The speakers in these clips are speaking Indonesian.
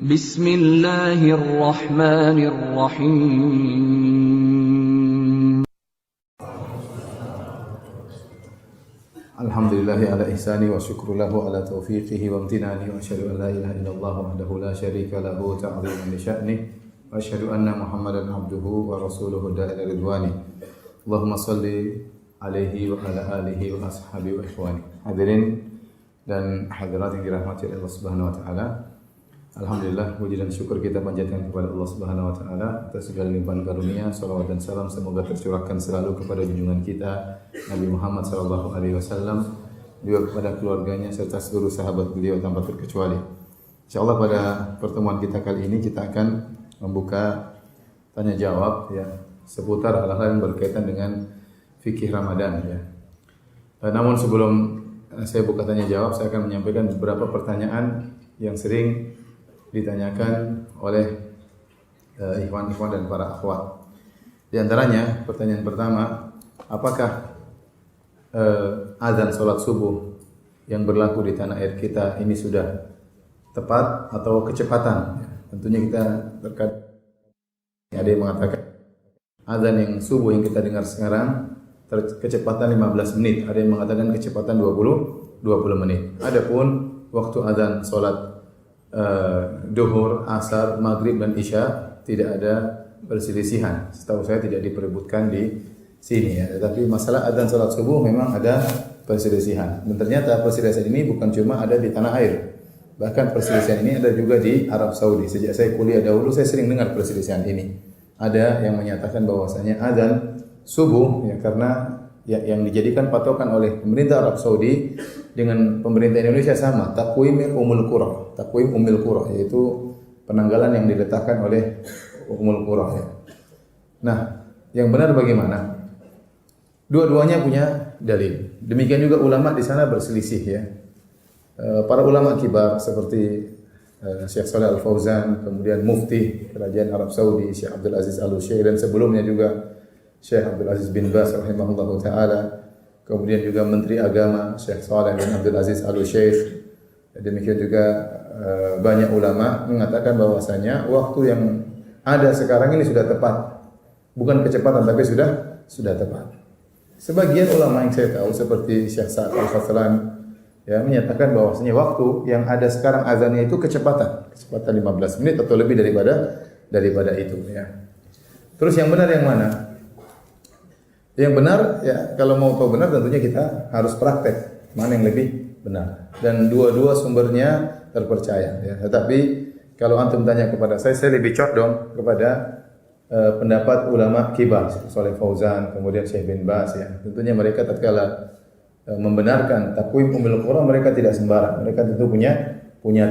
Bismillahirrahmanirrahim. Alhamdulillahi ala ihsani wa syukru lahu ala taufiqihi wa amtinani wa asyhadu an la ilaha illallah wahdahu la syarika lahu ta'ziman li sya'ni wa asyhadu anna Muhammadan abduhu wa rasuluhu da'ila ridwani. Allahumma salli alaihi wa ala alihi wa ashabihi wa ikhwani. Hadirin dan hadirat yang dirahmati Allah Subhanahu wa taala. Alhamdulillah, puji dan syukur kita panjatkan kepada Allah Subhanahu wa taala atas segala limpahan karunia, salawat dan salam semoga tercurahkan selalu kepada junjungan kita Nabi Muhammad sallallahu alaihi wasallam, juga kepada keluarganya serta seluruh sahabat beliau tanpa terkecuali. Insyaallah pada pertemuan kita kali ini kita akan membuka tanya jawab ya seputar hal-hal yang berkaitan dengan fikih Ramadan ya. Namun sebelum saya buka tanya jawab, saya akan menyampaikan beberapa pertanyaan yang sering ditanyakan oleh ikhwan-ikhwan dan para akhwat. Di antaranya pertanyaan pertama, apakah azan salat subuh yang berlaku di tanah air kita ini sudah tepat atau kecepatan? Tentunya kita terkadang ada yang mengatakan azan yang subuh yang kita dengar sekarang kecepatan 15 menit, ada yang mengatakan kecepatan 20 menit. Adapun waktu azan salat duhur, asar, maghrib dan isya tidak ada perselisihan. Setahu saya tidak diperebutkan di sini ya. Tetapi masalah adzan salat subuh memang ada perselisihan. Dan ternyata perselisihan ini bukan cuma ada di tanah air. Bahkan perselisihan ini ada juga di Arab Saudi. Sejak saya kuliah dahulu saya sering dengar perselisihan ini. Ada yang menyatakan bahwasanya adzan subuh ya karena yang dijadikan patokan oleh pemerintah Arab Saudi dengan pemerintah Indonesia sama, takwim Ummul Qura, yaitu penanggalan yang diletakkan oleh Ummul Qura ya. Nah, yang benar bagaimana? Dua-duanya punya dalil. Demikian juga ulama di sana berselisih ya. Para ulama kibar seperti Syekh Shalih Al Fauzan, kemudian Mufti Kerajaan Arab Saudi Syekh Abdul Aziz Al Utsaimin, dan sebelumnya juga Syekh Abdul Aziz bin Baz rahimahullahu taala, kemudian juga Menteri Agama Syekh Shalih bin Abdul Aziz Al Utsaimin. Demikian juga banyak ulama mengatakan bahwasanya waktu yang ada sekarang ini sudah tepat. Bukan kecepatan tapi sudah tepat. Sebagian ulama yang saya tahu seperti Syekh Sa'ad Al-Khazlan ya menyatakan bahwasanya waktu yang ada sekarang azannya itu kecepatan 15 menit atau lebih daripada itu ya. Terus yang benar yang mana? Yang benar ya kalau mau tahu benar tentunya kita harus praktek mana yang lebih benar dan dua-dua sumbernya terpercaya ya. Tetapi kalau antum tanya kepada saya lebih condong kepada pendapat ulama kibar Shalih Fauzan kemudian Syekh bin Baz ya. Tentunya mereka tatkala membenarkan takwim Ummul Qura mereka tidak sembarang. Mereka tentu punya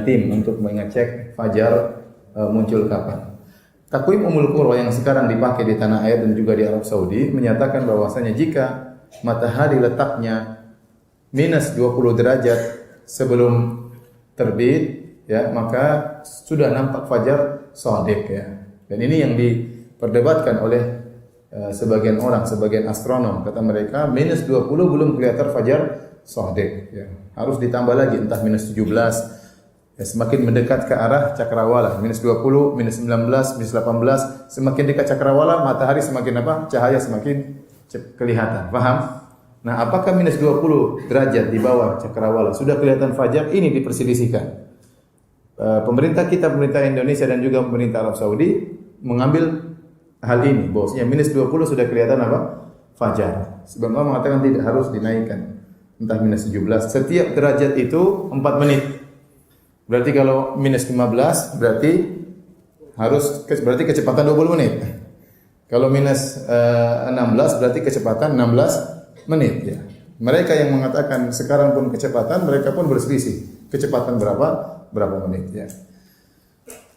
tim untuk mengecek fajar muncul kapan. Takwim Ummul Qura yang sekarang dipakai di tanah air dan juga di Arab Saudi menyatakan bahwasanya jika matahari letaknya minus 20 derajat sebelum terbit ya maka sudah nampak fajar shadiq ya. Dan ini yang diperdebatkan oleh sebagian orang, sebagian astronom. Kata mereka minus 20 belum kelihatan fajar shadiq ya. Harus ditambah lagi entah minus 17 ya, semakin mendekat ke arah cakrawala, minus 20, minus 19, minus 18, semakin dekat cakrawala, matahari semakin apa? Cahaya semakin kelihatan. Paham? Nah, apakah minus 20 derajat di bawah cakrawala sudah kelihatan fajar? Ini diperselisihkan. Pemerintah pemerintah Indonesia dan juga pemerintah Arab Saudi mengambil hal ini, bahwasanya minus 20 sudah kelihatan apa? Fajar. Sebab Allah mengatakan tidak harus dinaikkan. Entah minus 17, setiap derajat itu 4 menit. Berarti kalau minus 15 berarti kecepatan 20 menit. Kalau minus 16 berarti kecepatan 16 menit ya. Mereka yang mengatakan sekarang pun kecepatan, mereka pun berselisih. Kecepatan berapa menit ya.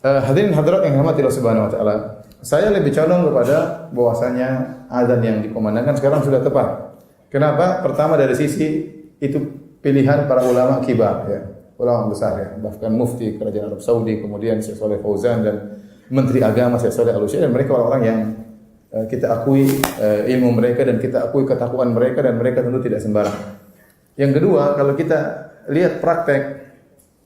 Hadirin hadirat yang dirahmati Allah Subhanahu wa taala. Saya lebih condong kepada bahwasanya azan yang dikumandangkan sekarang sudah tepat. Kenapa? Pertama dari sisi itu pilihan para ulama kibar ya. Ulama besar ya, bahkan mufti kerajaan Arab Saudi, kemudian Syekh Shalih Fauzan dan Menteri Agama Syekh Shalih Al Utsaimin, dan mereka orang-orang yang kita akui ilmu mereka dan kita akui ketakwaan mereka dan mereka tentu tidak sembarang. Yang kedua, kalau kita lihat praktek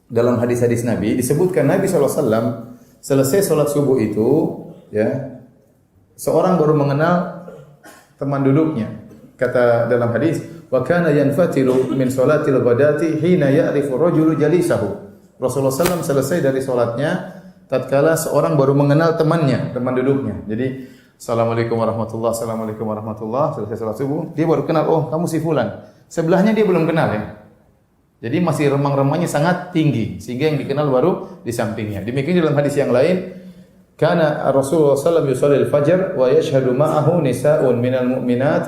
dalam hadis-hadis Nabi disebutkan Nabi SAW selesai sholat subuh itu, ya, seorang baru mengenal teman duduknya. Kata dalam hadis, wa kana yanfatilu min sholatil ghadati hina ya'rifu rajulu jalisahu. Rasulullah SAW selesai dari sholatnya tatkala seorang baru mengenal temannya, teman duduknya. Jadi Assalamualaikum warahmatullahi, Assalamualaikum warahmatullahi, selesai sholat subuh, dia baru kenal, oh kamu si fulan. Sebelahnya dia belum kenal, ya. Jadi masih remang-remangnya sangat tinggi, sehingga yang dikenal baru di sampingnya. Demikian dalam hadis yang lain, kana Rasulullah SAW yusalli al-fajr wa yashhadu ma'ahu nisa'un minal mu'minat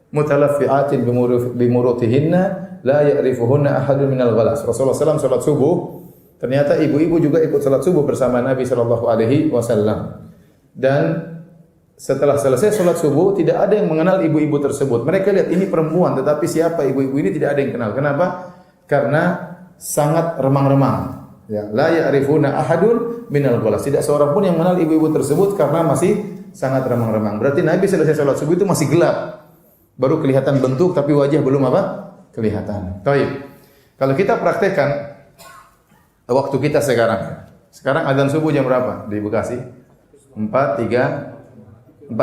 mutalaffi'atin bimurutihinna la ya'rifuhunna ahadun minal ghalas. Rasulullah SAW salat subuh, ternyata ibu-ibu juga ikut salat subuh bersama Nabi sallallahu alaihi wasallam. Dan setelah selesai salat subuh tidak ada yang mengenal ibu-ibu tersebut. Mereka lihat ini perempuan, tetapi siapa ibu-ibu ini tidak ada yang kenal. Kenapa? Karena sangat remang-remang. Ya, la ya'rifuna ahadun minal ghalas. Tidak seorang pun yang mengenal ibu-ibu tersebut karena masih sangat remang-remang. Berarti Nabi selesai salat subuh itu masih gelap. Baru kelihatan bentuk tapi wajah belum apa? Kelihatan. Baik. Kalau kita praktekkan waktu kita sekarang. Sekarang azan subuh jam berapa di Bekasi? 4.35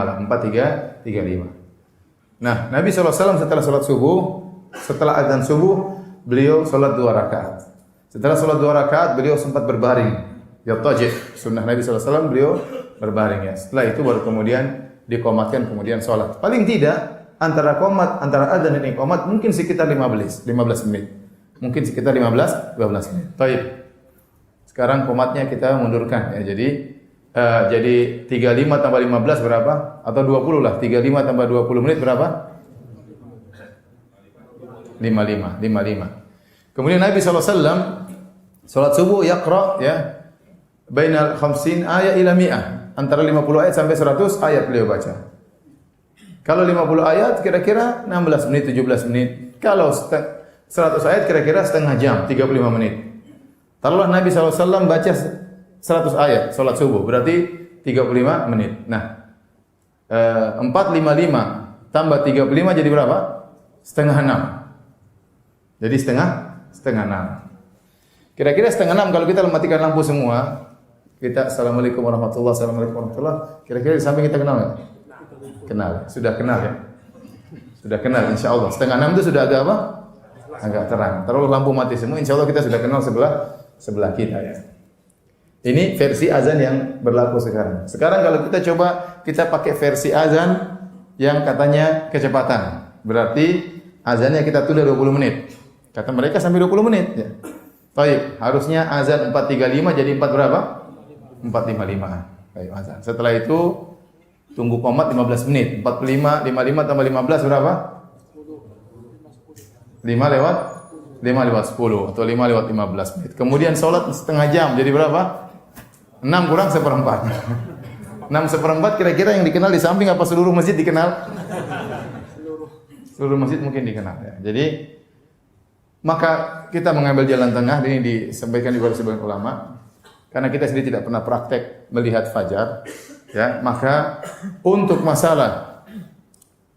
lah. 4.35. Nah, Nabi SAW setelah salat subuh, setelah azan subuh, beliau salat 2 rakaat. Setelah salat 2 rakaat, beliau sempat berbaring. Yatajih. Sunnah Nabi SAW beliau berbaring, ya. Setelah itu baru kemudian dikomatkan, kemudian salat. Paling tidak antara qomat, antara adzan dan iqamat mungkin sekitar 15 menit. Mungkin sekitar 15 menit. Baik. Sekarang qomatnya kita mundurkan, ya. Jadi 35 tambah 15 berapa? Atau 20 lah. 35 tambah 20 menit berapa? 55. Kemudian Nabi SAW salat subuh yaqra, ya, bainal 50 ayat ila 100. Antara 50 ayat sampai 100 ayat beliau baca. Kalau 50 ayat kira-kira 16 menit, 17 menit. Kalau 100 ayat kira-kira setengah jam, 35 menit. Taruhlah Nabi SAW baca 100 ayat salat subuh, berarti 35 menit. Nah, 455 tambah 35 jadi berapa? Setengah 6. Jadi setengah 6. Kira-kira setengah 6 kalau kita matikan lampu semua, kita Assalamualaikum warahmatullahi wabarakatuh. Kira-kira di samping kita kenal enggak? Kenal. Sudah kenal, ya? Sudah kenal insyaallah. Setengah 6 itu sudah agak apa? Agak terang. Taruh lampu mati semua, insyaallah kita sudah kenal sebelah kita, ya. Ini versi azan yang berlaku sekarang. Sekarang kalau kita coba kita pakai versi azan yang katanya kecepatan. Berarti azannya kita tunda 20 menit. Kata mereka sampai 20 menit, ya. Baik, harusnya azan 4.35 jadi 4 berapa? 4.55. Baik, azan. Setelah itu tunggu qomat 15 menit. 55 tambah 15 berapa? 5 lewat 10 atau 5 lewat 15 menit. Kemudian salat setengah jam jadi berapa? 6 kurang seperempat. 6 seperempat kira-kira yang dikenal di samping apa seluruh masjid dikenal? Seluruh masjid mungkin dikenal, ya. Jadi maka kita mengambil jalan tengah, ini disampaikan di sebagian ulama. Karena kita sendiri tidak pernah praktek melihat fajar, ya, maka untuk masalah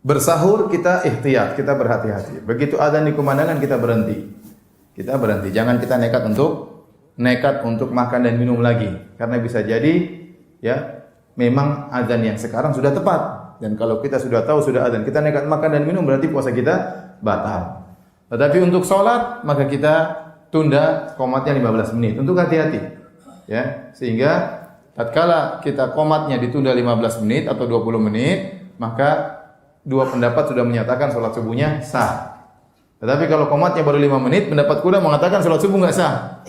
bersahur kita ihtiyat, kita berhati-hati. Begitu azan dikumandangkan kita berhenti. Jangan kita nekat untuk makan dan minum lagi. Karena bisa jadi, ya, memang azan yang sekarang sudah tepat. Dan kalau kita sudah tahu sudah azan, kita nekat makan dan minum berarti puasa kita batal. Tetapi untuk sholat maka kita tunda qomatnya 15 menit. Untuk hati-hati, ya, sehingga tatkala kita qomatnya ditunda 15 menit atau 20 menit, maka dua pendapat sudah menyatakan sholat subuhnya sah. Tetapi kalau qomatnya baru 5 menit, pendapat kedua mengatakan sholat subuh enggak sah.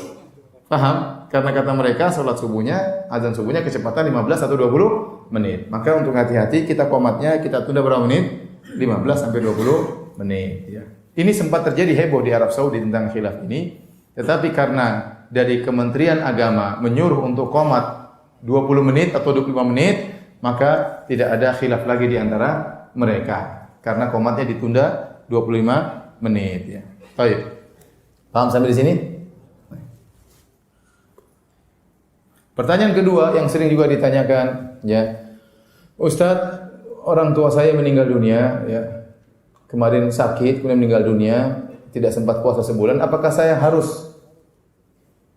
Paham? Karena kata mereka sholat subuhnya, azan subuhnya kecepatan 15 atau 20 menit. Maka untuk hati-hati kita qomatnya kita tunda berapa menit? 15 sampai 20 menit, ya. Ini sempat terjadi heboh di Arab Saudi tentang khilaf ini, tetapi karena dari Kementerian Agama menyuruh untuk qomat 20 menit atau 25 menit, maka tidak ada khilaf lagi di antara mereka karena qomatnya ditunda 25 menit, ya. Baik. Paham sampai di sini? Pertanyaan kedua yang sering juga ditanyakan, ya. Ustaz, orang tua saya meninggal dunia, ya. Kemarin sakit, kemudian meninggal dunia, tidak sempat puasa sebulan. Apakah saya harus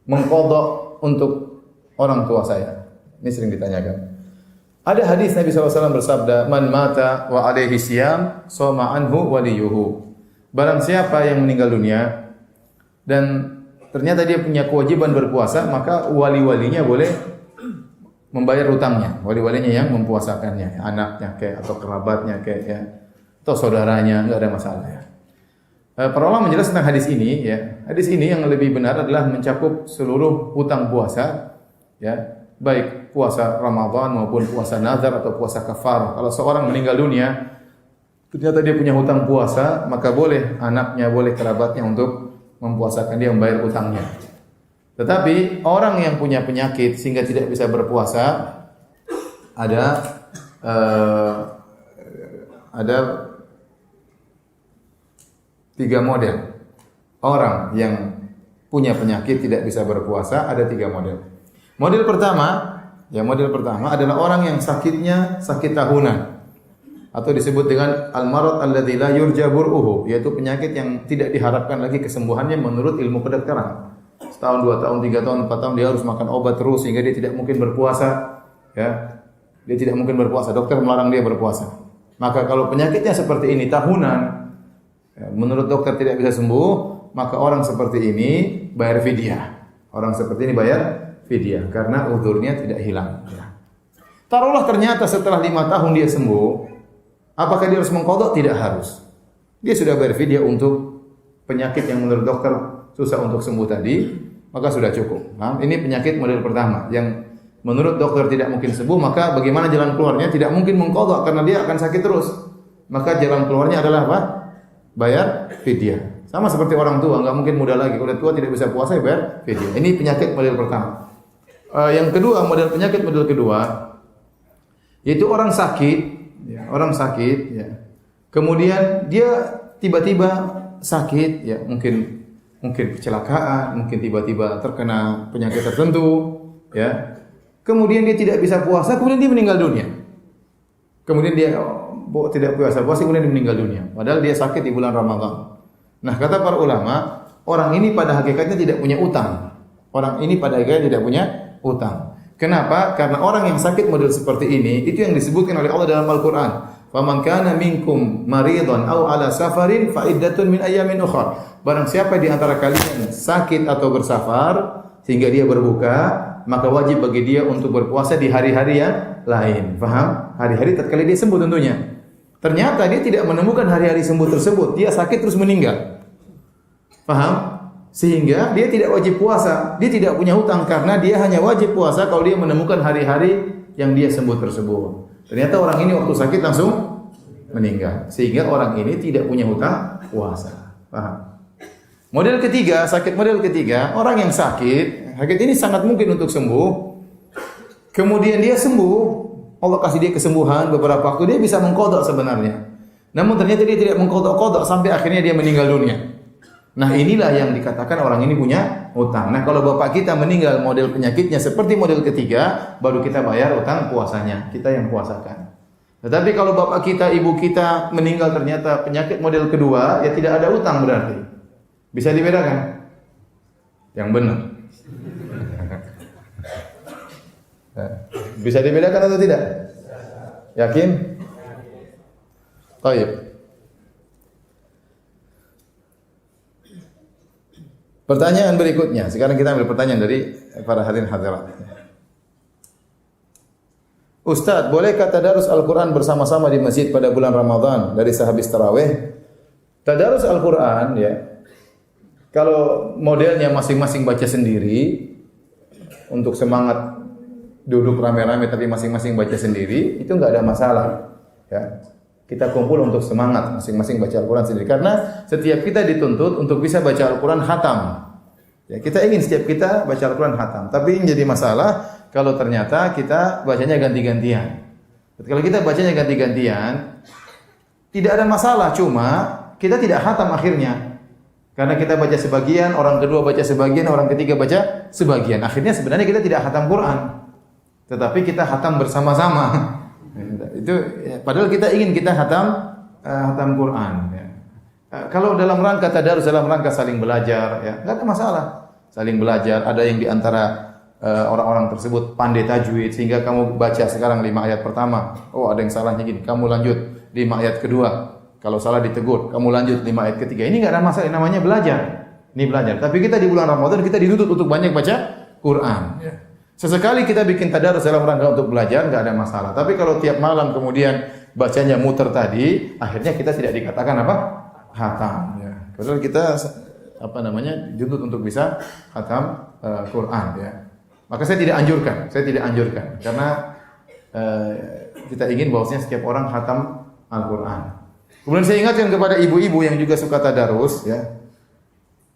mengqadha untuk orang tua saya? Ini sering ditanyakan. Ada hadis Nabi SAW bersabda, "Man mata wa alaihi siyam, shoma anhu waliyuhu." Barang siapa yang meninggal dunia dan ternyata dia punya kewajiban berpuasa, maka wali-walinya boleh membayar hutangnya. Wali-walinya yang mempuasakannya, anaknya kayak atau kerabatnya kayak ya, atau saudaranya, enggak ada masalah ya. Para ulama menjelaskan tentang hadis ini ya. Hadis ini yang lebih benar adalah mencakup seluruh hutang puasa ya, baik puasa Ramadan maupun puasa nazar atau puasa kafarah. Kalau seorang meninggal dunia ternyata dia punya hutang puasa, maka boleh anaknya, boleh kerabatnya untuk mempuasakan dia, membayar hutangnya. Tetapi orang yang punya penyakit sehingga tidak bisa berpuasa, ada 3 model. Orang yang punya penyakit tidak bisa berpuasa ada 3 model. Model pertama adalah orang yang sakitnya sakit tahunan atau disebut dengan al-marad alladzi la yurja bur'uhu, yaitu penyakit yang tidak diharapkan lagi kesembuhannya menurut ilmu kedokteran. Setahun, 2 tahun, 3 tahun, 4 tahun dia harus makan obat terus sehingga dia tidak mungkin berpuasa ya. Dia tidak mungkin berpuasa, dokter melarang dia berpuasa. Maka kalau penyakitnya seperti ini tahunan, ya, menurut dokter tidak bisa sembuh, maka orang seperti ini bayar fidyah. Orang seperti ini bayar fidyah karena uzurnya tidak hilang. Ya. Taruhlah ternyata setelah 5 tahun dia sembuh, apakah dia harus mengqadha? Tidak harus. Dia sudah bayar fidyah untuk penyakit yang menurut dokter susah untuk sembuh tadi, maka sudah cukup. Nah, ini penyakit model pertama yang menurut dokter tidak mungkin sembuh, maka bagaimana jalan keluarnya? Tidak mungkin mengqadha karena dia akan sakit terus. Maka jalan keluarnya adalah apa? Bayar fidyah. Sama seperti orang tua, enggak mungkin muda lagi. Kalau tua tidak bisa puasa, bayar fidyah. Ini penyakit model pertama. Yang kedua, penyakit model kedua, yaitu orang sakit, ya, ya. Kemudian dia tiba-tiba sakit, ya, mungkin kecelakaan, mungkin tiba-tiba terkena penyakit tertentu, ya. Kemudian dia tidak bisa puasa, kemudian dia meninggal dunia. Kemudian dia tidak puasa, kemudian dia meninggal dunia. Padahal dia sakit di bulan Ramadan. Nah, kata para ulama, orang ini pada hakikatnya tidak punya utang. Orang ini pada hakikatnya tidak punya utang. Kenapa? Karena orang yang sakit model seperti ini, itu yang disebutkan oleh Allah dalam Al-Quran. Faman kana minkum maridhan aw ala safarin fa iddatun min ayyamin ukhra. Barang siapa di antara kalian sakit atau bersafar sehingga dia berbuka, maka wajib bagi dia untuk berpuasa di hari-hari yang lain. Faham? Hari-hari tatkala dia sembuh tentunya. Ternyata dia tidak menemukan hari-hari sembuh tersebut. Dia sakit terus meninggal. Faham? Sehingga dia tidak wajib puasa. Dia tidak punya hutang karena dia hanya wajib puasa kalau dia menemukan hari-hari yang dia sembuh tersebut. Ternyata orang ini waktu sakit langsung meninggal. Sehingga orang ini tidak punya hutang puasa. Paham? Model ketiga, sakit model ketiga, orang yang sakit ini sangat mungkin untuk sembuh. Kemudian dia sembuh, Allah kasih dia kesembuhan beberapa waktu, dia bisa mengqadha sebenarnya. Namun ternyata dia tidak mengqadha sampai akhirnya dia meninggal dunia. Nah, inilah yang dikatakan orang ini punya hutang. Nah, kalau bapak kita meninggal model penyakitnya seperti model ketiga, baru kita bayar hutang puasanya, kita yang puasakan. Tetapi kalau bapak kita, ibu kita meninggal ternyata penyakit model kedua, ya tidak ada hutang berarti. Bisa dibedakan? Yang benar. Bisa dibedakan atau tidak? Yakin? Baik. Pertanyaan berikutnya. Sekarang kita ambil pertanyaan dari para hadirin hadirat. Ustaz, bolehkah tadarus Al-Quran bersama-sama di masjid pada bulan Ramadan dari sehabis tarawih? Tadarus Al-Quran, ya, kalau modelnya masing-masing baca sendiri, untuk semangat duduk rame-rame tapi masing-masing baca sendiri, itu enggak ada masalah. Ya. Kita kumpul untuk semangat, masing-masing baca Al-Quran sendiri. Karena setiap kita dituntut untuk bisa baca Al-Quran khatam. Ya, kita ingin setiap kita baca Al-Quran khatam. Tapi yang jadi masalah, kalau ternyata kita bacanya ganti-gantian. Kalau kita bacanya ganti-gantian, tidak ada masalah, cuma kita tidak khatam akhirnya. Karena kita baca sebagian, orang kedua baca sebagian, orang ketiga baca sebagian. Akhirnya sebenarnya kita tidak khatam Quran. Tetapi kita khatam bersama-sama. Itu padahal kita ingin kita khatam Quran. Ya. Kalau dalam rangka tadarus, dalam rangka saling belajar, ya, enggak ada masalah. saling belajar. Ada yang di antara orang-orang tersebut pandai tajwid sehingga kamu baca sekarang 5 ayat pertama, oh ada yang salahnya gini, kamu lanjut 5 ayat kedua. Kalau salah ditegur, kamu lanjut 5 ayat ketiga. Ini enggak ada masalah, namanya belajar. Ini belajar. Tapi kita di bulan Ramadan kita dituntut untuk banyak baca Quran. Sesekali kita bikin tadarus dalam rangka untuk belajar, enggak ada masalah. Tapi kalau tiap malam kemudian bacanya muter tadi, akhirnya kita tidak dikatakan apa? Hatam. Ya. Padahal kita dituntut untuk bisa hatam Quran. Ya. Maka saya tidak anjurkan karena kita ingin bahwasanya setiap orang hatam Al-Quran. Kemudian saya ingatkan kepada ibu-ibu yang juga suka tadarus, ya.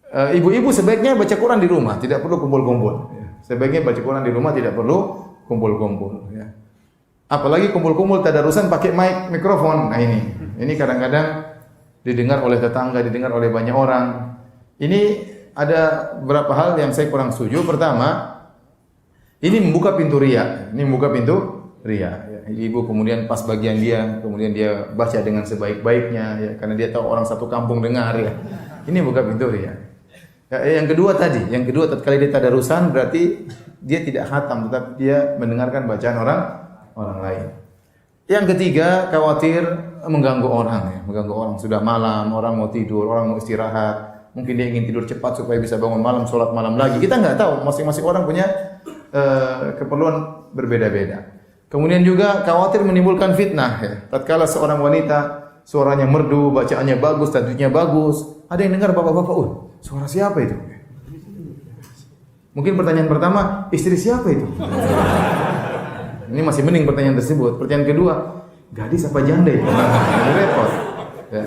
Ibu-ibu sebaiknya baca Quran di rumah, tidak perlu kumpul-kumpul. Ya. Sebaiknya baca Quran di rumah, tidak perlu kumpul-kumpul. Ya. Apalagi kumpul-kumpul tadarusan pakai mikrofon. Nah ini kadang-kadang didengar oleh tetangga, didengar oleh banyak orang. Ini ada beberapa hal yang saya kurang setuju. Pertama, ini membuka pintu riya. Ya. Ibu kemudian pas bagian dia, kemudian dia baca dengan sebaik-baiknya, ya, karena dia tahu orang satu kampung dengar. Ya. Ini buka pintu riya. Ya, yang kedua tatkala dia tadarusan berarti dia tidak khatam, tetapi dia mendengarkan bacaan orang lain. Yang ketiga, khawatir mengganggu orang. Sudah malam, orang mau tidur, orang mau istirahat. Mungkin dia ingin tidur cepat supaya bisa bangun malam, sholat malam lagi. Kita nggak tahu, masing-masing orang punya keperluan berbeda-beda. Kemudian juga khawatir menimbulkan fitnah. Ya. Tatkala seorang wanita suaranya merdu, bacaannya bagus, tajwidnya bagus, ada yang dengar bapak-bapak, suara siapa itu? Mungkin pertanyaan pertama, istri siapa itu? Ini masih mending pertanyaan tersebut. Pertanyaan kedua, gadis apa janda itu? Ini repot. Ya.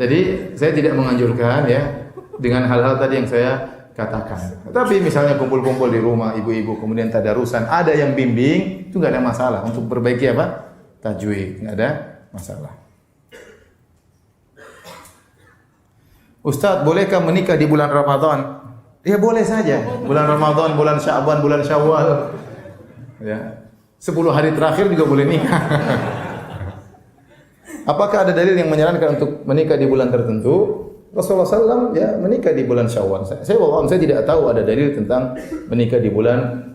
Jadi saya tidak menganjurkan ya dengan hal-hal tadi yang saya katakan. Tapi misalnya kumpul-kumpul di rumah ibu-ibu kemudian tadarusan, ada yang bimbing, itu enggak ada masalah untuk perbaiki apa? Tajwid, enggak ada masalah. Ustaz, bolehkah menikah di bulan Ramadan? Ya boleh saja. Bulan Ramadan, bulan Sya'ban, bulan Syawal. Ya. 10 hari terakhir juga boleh nikah. Apakah ada dalil yang menyarankan untuk menikah di bulan tertentu? Rasulullah SAW ya menikah di bulan Syawal. Saya tidak tahu ada dalil tentang menikah di bulan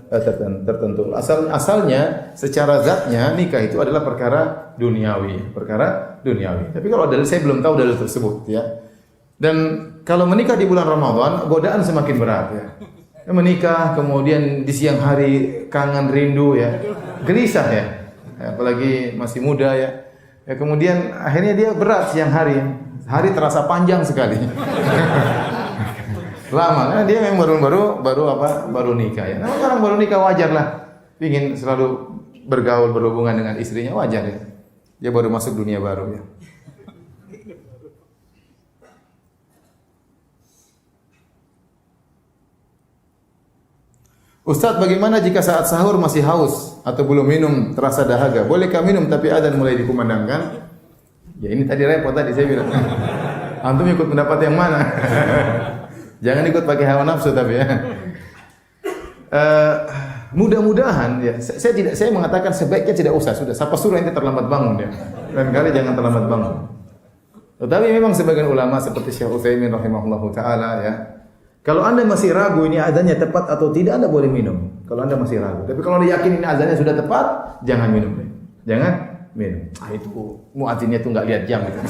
tertentu. Asalnya secara zatnya nikah itu adalah perkara duniawi. Tapi kalau dalil saya belum tahu dalil tersebut ya. Dan kalau menikah di bulan Ramadan, godaan semakin berat ya. Menikah kemudian di siang hari kangen rindu ya. Gelisah ya. Apalagi masih muda ya. Ya kemudian akhirnya dia berat siang hari. Hari terasa panjang sekali. Lama karena dia memang baru nikah ya. Nah, orang baru nikah wajar lah. Ingin selalu bergaul berhubungan dengan istrinya wajar ya. Dia baru masuk dunia baru ya. Ustaz, bagaimana jika saat sahur masih haus atau belum minum, terasa dahaga? Bolehkah minum tapi adzan mulai dikumandangkan? Ya ini tadi repot tadi saya bilang. Antum ikut pendapat yang mana? Jangan ikut pakai hawa nafsu tapi ya. Mudah-mudahan ya. Saya mengatakan sebaiknya tidak usah. Sudah siapa suruh ente terlambat bangun ya. Dan kali jangan terlambat bangun. Tetapi memang sebagian ulama seperti Syekh Utsaimin rahimahullahu taala ya. Kalau Anda masih ragu ini azannya tepat atau tidak, Anda boleh minum. Kalau Anda masih ragu. Tapi kalau Anda yakin ini azannya sudah tepat, jangan minum. Jangan minum. Itu muadzinnya tuh enggak lihat jam itu.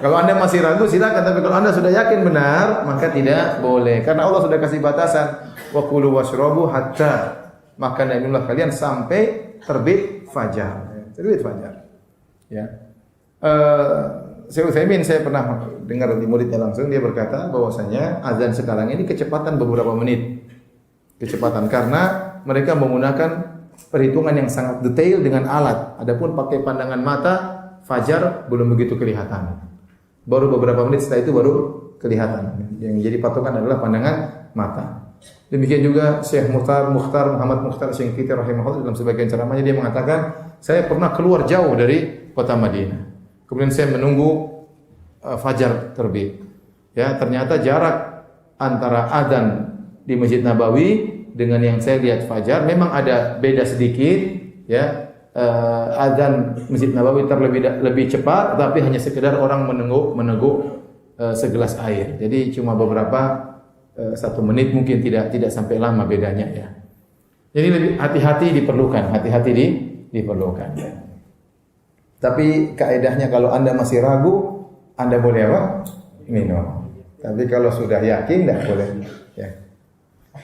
Kalau Anda masih ragu silakan, tapi kalau Anda sudah yakin benar, maka tidak boleh. Karena Allah sudah kasih batasan, wa kulu washrabu hatta makan dan minumlah kalian sampai terbit fajar. Terbit fajar. Ya. Syekh Utsaimin saya pernah dengar di muridnya langsung, dia berkata bahwasanya azan sekarang ini kecepatan beberapa menit. Kecepatan karena mereka menggunakan perhitungan yang sangat detail dengan alat. Adapun pakai pandangan mata, fajar belum begitu kelihatan. Baru beberapa menit setelah itu baru kelihatan. Yang jadi patokan adalah pandangan mata. Demikian juga Syekh Muhammad Mukhtar Syengkiti rahimahullah dalam sebagian ceramahnya dia mengatakan, saya pernah keluar jauh dari kota Madinah. Kemudian saya menunggu fajar terbit. Ya, ternyata jarak antara adzan di Masjid Nabawi dengan yang saya lihat fajar memang ada beda sedikit, ya. Adzan Masjid Nabawi lebih cepat, tapi hanya sekedar orang menunggu segelas air. Jadi cuma beberapa 1 menit mungkin tidak sampai lama bedanya ya. Jadi lebih hati-hati diperlukan, diperlukan. Ya. Tapi kaedahnya kalau Anda masih ragu, Anda boleh apa? Minum. Tapi kalau sudah yakin tidak boleh. Ya.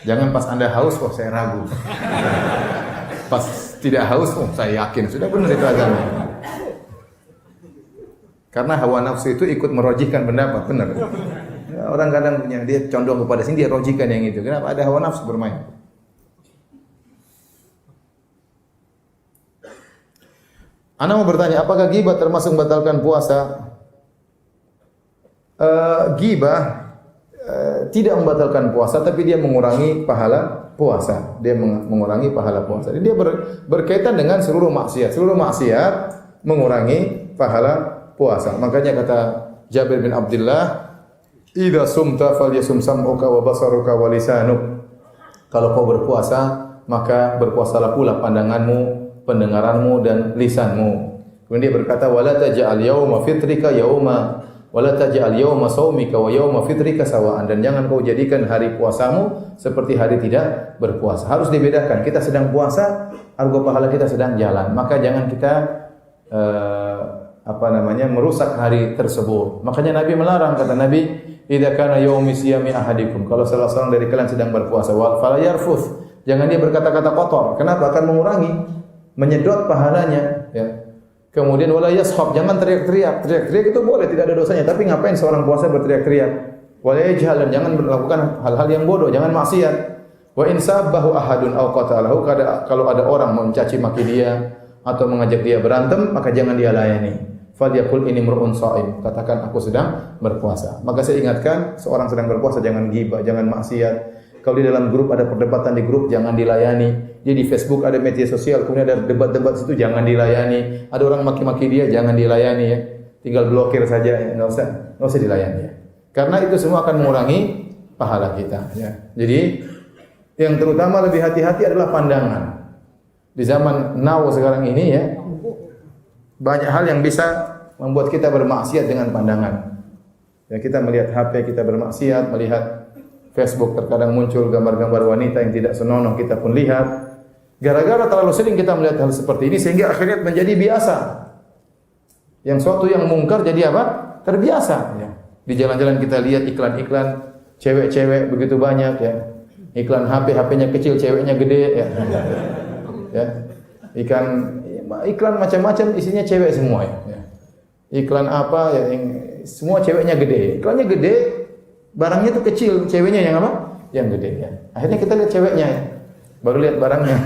Jangan pas Anda haus, oh saya ragu. Pas tidak haus, oh saya yakin. Sudah benar itu agama. Karena hawa nafsu itu ikut merojihkan pendapat, benar. Ya, orang kadang punya dia condong kepada sini, dia rojikan yang itu. Kenapa? Ada hawa nafsu bermain. Ana mau bertanya, apakah ghibah termasuk membatalkan puasa? Ghibah tidak membatalkan puasa, tapi dia mengurangi pahala puasa. Dia mengurangi pahala puasa. Jadi dia berkaitan dengan seluruh maksiat. Seluruh maksiat mengurangi pahala puasa. Makanya kata Jabir bin Abdullah, "Idza sumta falyasum sam'uka wa basaruka wa lisanuk." Kalau kau berpuasa, maka berpuasalah pula pandanganmu, pendengaranmu dan lisanmu. Kemudian dia berkata, "Wala taj'al yauma fitrika yauma wala taj'al yauma shaumika wa yauma fitrika sawa'an." Dan jangan kau jadikan hari puasamu seperti hari tidak berpuasa. Harus dibedakan. Kita sedang puasa, harga pahala kita sedang jalan. Maka jangan kita merusak hari tersebut. Makanya Nabi melarang, kata Nabi, "Idza kana yaumi siyami ahadikum." Kalau salah seorang dari kalian sedang berpuasa, wal fala yarfuth. Jangan dia berkata-kata kotor. Kenapa? Akan mengurangi, menyedot pahalanya, ya. Kemudian wala yashab, jangan teriak-teriak. Teriak-teriak itu boleh, tidak ada dosanya, tapi ngapain seorang puasa berteriak-teriak? Wala yajhal, jangan melakukan hal-hal yang bodoh, jangan maksiat. Wa in sabbahu ahadun aw qatalahu, kalau ada orang mencaci maki dia atau mengajak dia berantem, maka jangan dia layani. Falyaqul inni mar'un sha'im, katakan aku sedang berpuasa. Maka saya ingatkan, seorang sedang berpuasa jangan ghibah, jangan maksiat. Kalau di dalam grup ada perdebatan di grup, jangan dilayani. Dia di Facebook ada media sosial, kemudian ada debat-debat situ, jangan dilayani. Ada orang maki-maki dia, jangan dilayani ya. Tinggal blokir saja, ya. Nggak usah dilayani ya. Karena itu semua akan mengurangi pahala kita. Ya. Jadi yang terutama lebih hati-hati adalah pandangan. Di zaman now sekarang ini ya, banyak hal yang bisa membuat kita bermaksiat dengan pandangan. Ya, kita melihat HP, kita bermaksiat, melihat Facebook terkadang muncul gambar-gambar wanita yang tidak senonoh, kita pun lihat. Gara-gara terlalu sering kita melihat hal seperti ini sehingga akhirnya menjadi biasa. Yang suatu yang mungkar jadi apa? Terbiasa. Ya. Di jalan-jalan kita lihat iklan-iklan cewek-cewek begitu banyak ya. Iklan HP-nya kecil, ceweknya gede ya. Ya. Iklan macam-macam isinya cewek semua ya. Iklan apa ya, yang semua ceweknya gede. Iklannya gede, barangnya itu kecil, ceweknya yang apa? Yang gede ya. Akhirnya kita lihat ceweknya ya. Baru lihat barangnya.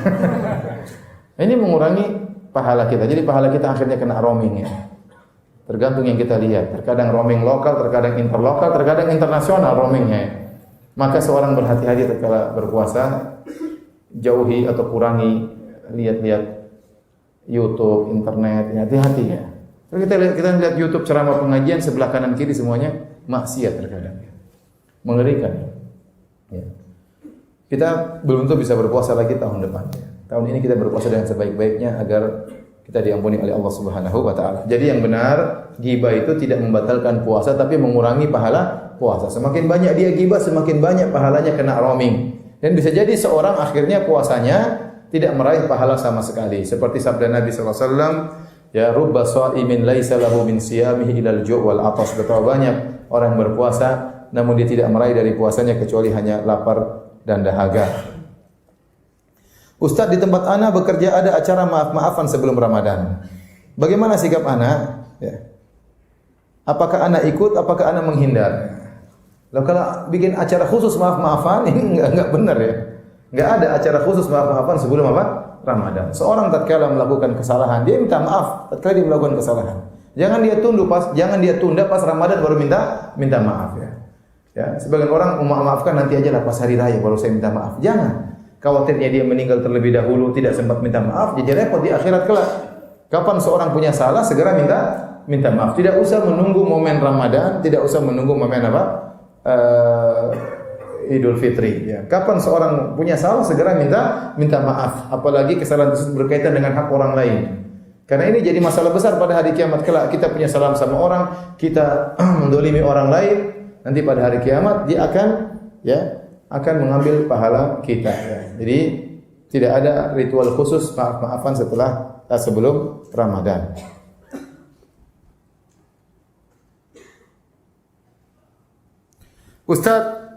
Ini mengurangi pahala kita. Jadi pahala kita akhirnya kena roaming ya. Tergantung yang kita lihat. Terkadang roaming lokal, terkadang interlokal, terkadang internasional roamingnya ya. Maka seorang berhati-hati ketika berpuasa, jauhi atau kurangi lihat-lihat YouTube, internet, ya, hati-hati ya. Kalau kita lihat YouTube ceramah pengajian sebelah kanan kiri semuanya maksiat terkadang. Ya. Mengerikan. Ya. Kita belum tentu bisa berpuasa lagi tahun depan. Ya. Tahun ini kita berpuasa dengan sebaik-baiknya agar kita diampuni oleh Allah Subhanahu wa taala. Jadi yang benar, ghibah itu tidak membatalkan puasa tapi mengurangi pahala puasa. Semakin banyak dia ghibah, semakin banyak pahalanya kena roaming. Dan bisa jadi seorang akhirnya puasanya tidak meraih pahala sama sekali. Seperti sabda Nabi sallallahu alaihi wasallam, ya rubba sha'imin laisa lahu min siyamihi ilal ju' wal 'atas. Betapa banyak orang yang berpuasa namun dia tidak meraih dari puasanya kecuali hanya lapar dan dahaga. Ustaz, di tempat ana bekerja ada acara maaf-maafan sebelum Ramadan. Bagaimana sikap ana? Ya. Apakah ana ikut? Apakah ana menghindar? Lalu kalau bikin acara khusus maaf-maafan ini enggak benar ya. Enggak ada acara khusus maaf-maafan sebelum apa? Ramadan. Seorang tatkala melakukan kesalahan, dia minta maaf tatkala dia melakukan kesalahan. Jangan dia tunda pas Ramadan baru minta maaf ya. Ya, sebagian orang memaafkan nanti aja lah pas hari raya baru saya minta maaf. Jangan. Khawatirnya dia meninggal terlebih dahulu tidak sempat minta maaf, jadi repot di akhirat kelak. Kapan seorang punya salah segera minta maaf. Tidak usah menunggu momen Ramadan, tidak usah menunggu momen apa? Idul Fitri ya. Kapan seorang punya salah segera minta maaf, apalagi kesalahan tersebut berkaitan dengan hak orang lain. Karena ini jadi masalah besar pada hari kiamat kelak. Kita punya salam sama orang, kita mendolimi orang lain, nanti pada hari kiamat dia akan mengambil pahala kita. Ya. Jadi tidak ada ritual khusus maaf-maafan sebelum Ramadan. Ustaz,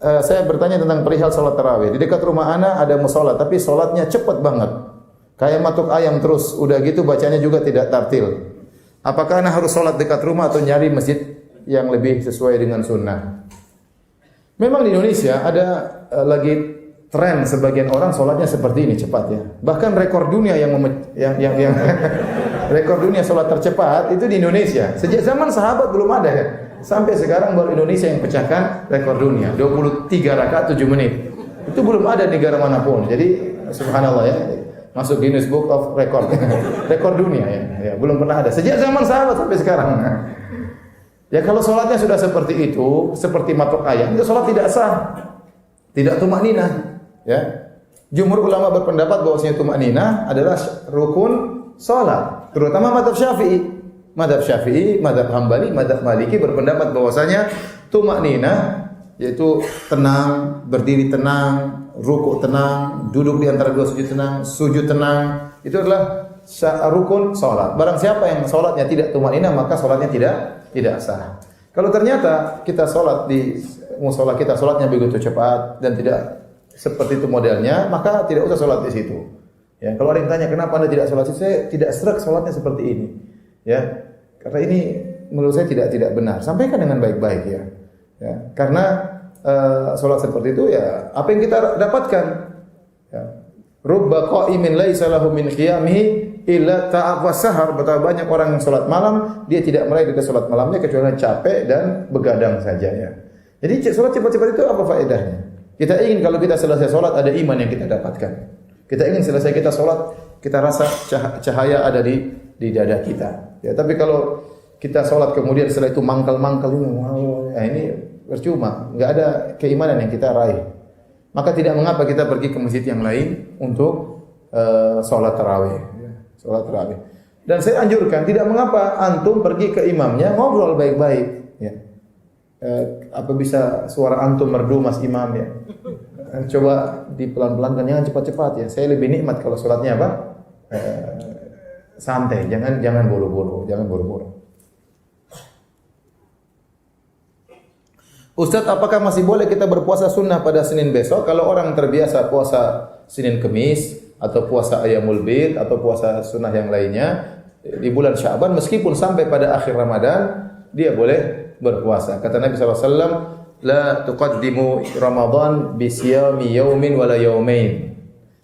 saya bertanya tentang perihal salat tarawih. Di dekat rumah ana ada musola, tapi salatnya cepat banget. Kayak matuk ayam terus, udah gitu bacanya juga tidak tartil. Apakah ana harus salat dekat rumah atau nyari masjid yang lebih sesuai dengan sunnah? Memang di Indonesia ada lagi tren sebagian orang salatnya seperti ini cepat ya. Bahkan rekor dunia yang rekor dunia salat tercepat itu di Indonesia. Sejak zaman sahabat belum ada ya. Sampai sekarang baru Indonesia yang pecahkan rekor dunia, 23 rakaat 7 menit. Itu belum ada di negara manapun. Jadi subhanallah ya, masuk Guinness Book of Record. Rekor dunia ya, belum pernah ada. Sejak zaman sahabat sampai sekarang. Ya kalau salatnya sudah seperti itu, seperti matok ayam, itu salat tidak sah. Tidak tumakninah, ya. Jumhur ulama berpendapat bahwasanya tumakninah adalah rukun salat, terutama mazhab Syafi'i. Mazhab Syafi'i, mazhab Hambali, mazhab Maliki berpendapat bahwasanya tumakninah yaitu tenang, berdiri tenang, rukuk tenang, duduk di antara dua sujud tenang, itu adalah rukun salat. Barang siapa yang salatnya tidak tumakninah maka salatnya tidak sah. Kalau ternyata kita salat di mushola kita salatnya begitu cepat dan tidak seperti itu modelnya, maka tidak usah salat di situ. Ya, kalau ada yang tanya kenapa Anda tidak salat, saya tidak serak salatnya seperti ini. Ya, karena ini menurut saya tidak benar. Sampaikan dengan baik-baik ya. Ya, karena salat seperti itu ya apa yang kita dapatkan. Ya. Rubba qa'imin laisa lahu min qiyamihi illa ta'ab wa sahar. Betapa banyak orang yang salat malam, dia tidak meraih dari salat malamnya kecuali capek dan begadang saja ya. Jadi salat cepat-cepat itu apa faedahnya? Kita ingin kalau kita selesai salat ada iman yang kita dapatkan. Kita ingin selesai kita salat kita rasa cahaya ada di dada kita. Ya, tapi kalau kita sholat kemudian setelah itu mangkal-mangkal ini, ini percuma, enggak ada keimanan yang kita raih. Maka tidak mengapa kita pergi ke masjid yang lain untuk sholat tarawih. Sholat tarawih. Dan saya anjurkan tidak mengapa antum pergi ke imamnya ngobrol baik-baik. Ya. Apa bisa suara antum merdu mas imam ya? Coba dipelan-pelankan, jangan cepat-cepat ya. Saya lebih nikmat kalau sholatnya apa? Santai, jangan buru-buru. Ustaz, apakah masih boleh kita berpuasa sunnah pada Senin besok? Kalau orang terbiasa puasa Senin Kemis atau puasa Ayyamul Bid atau puasa sunnah yang lainnya di bulan Sya'ban meskipun sampai pada akhir Ramadan dia boleh berpuasa. Kata Nabi SAW, la tuqaddimu Ramadan bi siyami yaumin wala yaumain.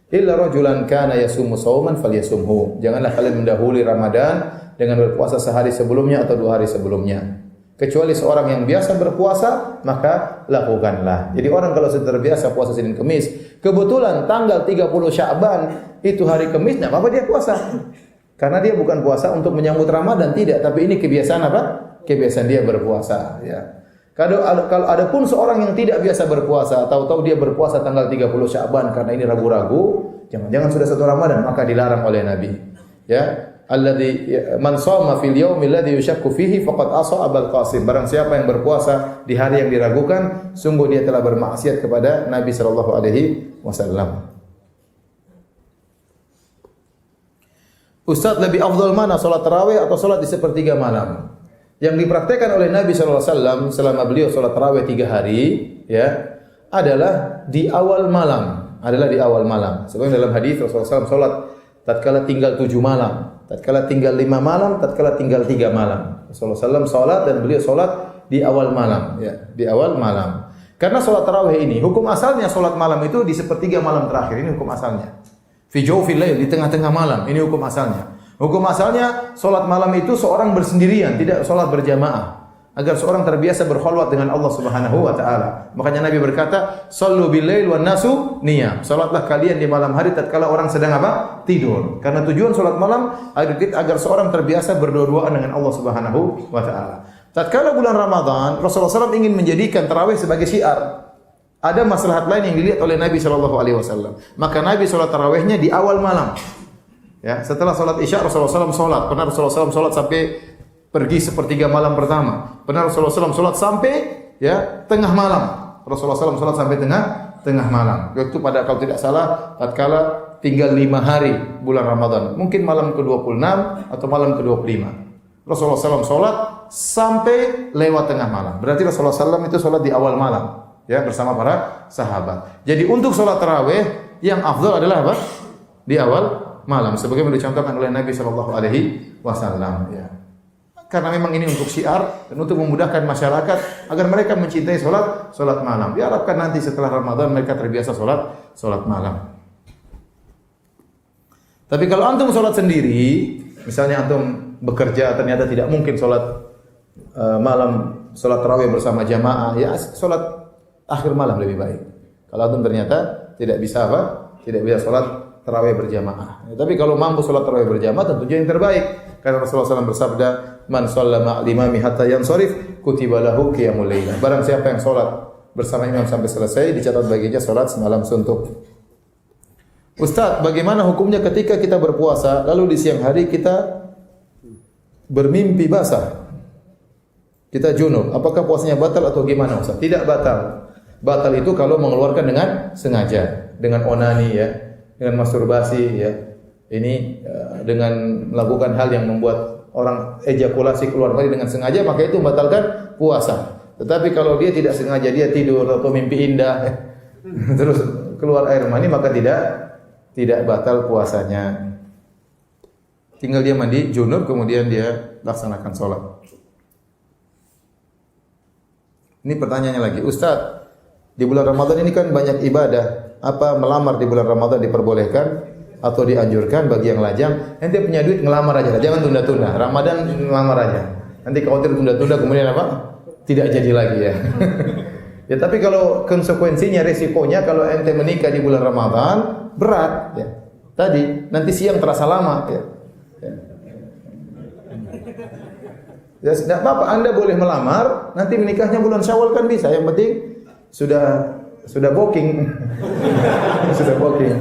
Illa rajulan kana yasumu shauman falyasumhu. Janganlah kalian mendahului Ramadan dengan berpuasa sehari sebelumnya atau 2 hari sebelumnya. Kecuali seorang yang biasa berpuasa, maka lakukanlah. Jadi orang kalau sudah terbiasa puasa Senin Kemis, kebetulan tanggal 30 Sya'ban itu hari Kemis, enggak apa-apa dia puasa. Karena dia bukan puasa untuk menyambut Ramadan, tidak, tapi ini kebiasaan apa? Kebiasaan dia berpuasa, ya. Kalau ada pun seorang yang tidak biasa berpuasa, tahu-tahu dia berpuasa tanggal 30 Sya'ban karena ini ragu-ragu, jangan-jangan sudah 1 Ramadan, maka dilarang oleh Nabi. Ya, alladzi man shoma fil yaumil ladzi yushakku fihi faqad asa Abul Qasim. Barang siapa yang berpuasa di hari yang diragukan, sungguh dia telah bermaksiat kepada Nabi sallallahu alaihi wasallam. Ustaz, lebih afdal mana salat tarawih atau salat di sepertiga malam? Yang dipraktekkan oleh Nabi SAW selama beliau salat tarawih 3 hari, ya, adalah di awal malam. Sebab dalam hadis Rasulullah SAW salat tatkala tinggal 7 malam, tatkala tinggal 5 malam, tatkala tinggal 3 malam. Rasulullah SAW salat dan beliau salat di awal malam, ya, di awal malam. Karena salat tarawih ini hukum asalnya salat malam itu di sepertiga malam terakhir, ini hukum asalnya. Fi jawfil lail, di tengah-tengah malam, ini hukum asalnya. Hukum asalnya solat malam itu seorang bersendirian, tidak solat berjamaah, agar seorang terbiasa berkhulwat dengan Allah Subhanahu wa taala. Makanya Nabi berkata, "Shallu bil-lail wan nasu niyam." Salatlah kalian di malam hari tatkala orang sedang apa? Tidur. Karena tujuan salat malam agar seorang terbiasa berdua-duaan dengan Allah Subhanahu wa taala. Tatkala bulan Ramadan, Rasulullah SAW ingin menjadikan tarawih sebagai syiar. Ada maslahat lain yang dilihat oleh Nabi sallallahu alaihi wasallam. Maka Nabi salat tarawihnya di awal malam. Ya, setelah salat Isya Rasulullah SAW salat. Pernah Rasulullah SAW salat sampai pergi sepertiga malam pertama. Pernah Rasulullah SAW salat sampai ya tengah malam. Rasulullah SAW salat sampai tengah malam. Waktu pada kalau tidak salah tatkala tinggal 5 hari bulan Ramadan. Mungkin malam ke-26 atau malam ke-25. Rasulullah SAW salat sampai lewat tengah malam. Berarti Rasulullah SAW itu salat di awal malam ya bersama para sahabat. Jadi untuk salat tarawih yang afdal adalah apa? Di awal malam sebagaimana dicontohkan oleh Nabi sallallahu alaihi wasallam ya. Karena memang ini untuk syiar dan untuk memudahkan masyarakat agar mereka mencintai salat malam. Diharapkan nanti setelah Ramadan mereka terbiasa salat malam. Tapi kalau antum salat sendiri, misalnya antum bekerja ternyata tidak mungkin salat malam, salat tarawih bersama jamaah, ya salat akhir malam lebih baik. Kalau antum ternyata tidak bisa tidak bisa salat tarawih berjamaah. Ya, tapi kalau mampu salat tarawih berjamaah tentunya yang terbaik. Karena Rasulullah SAW bersabda, "Man shalla ma'al imami hatta yansharif, kutiba lahu qiyamul lail." Barang siapa yang salat bersama imam sampai selesai, dicatat baginya salat semalam suntuk. Ustaz, bagaimana hukumnya ketika kita berpuasa lalu di siang hari kita bermimpi basah? Kita junub, apakah puasanya batal atau gimana Ustaz? Tidak batal. Batal itu kalau mengeluarkan dengan sengaja, dengan onani ya, dengan masturbasi ya. Ini dengan melakukan hal yang membuat orang ejakulasi keluar kali dengan sengaja, maka itu membatalkan puasa. Tetapi kalau dia tidak sengaja, dia tidur atau mimpi indah terus keluar air mani, maka tidak batal puasanya. Tinggal dia mandi junub kemudian dia laksanakan sholat. Ini pertanyaannya lagi, Ustaz, di bulan Ramadan ini kan banyak ibadah. Apa melamar di bulan Ramadan diperbolehkan atau dianjurkan bagi yang lajang? Ente punya duit ngelamar aja, jangan tunda-tunda. Ramadan ngelamar aja. Nanti khawatir tunda-tunda kemudian apa? Tidak jadi lagi ya. Ya tapi kalau konsekuensinya, resikonya kalau ente menikah di bulan Ramadan berat ya. Tadi nanti siang terasa lama ya. Ya tidak apa-apa, Anda boleh melamar, nanti menikahnya bulan Syawal kan bisa. Yang penting sudah booking. Sudah booking.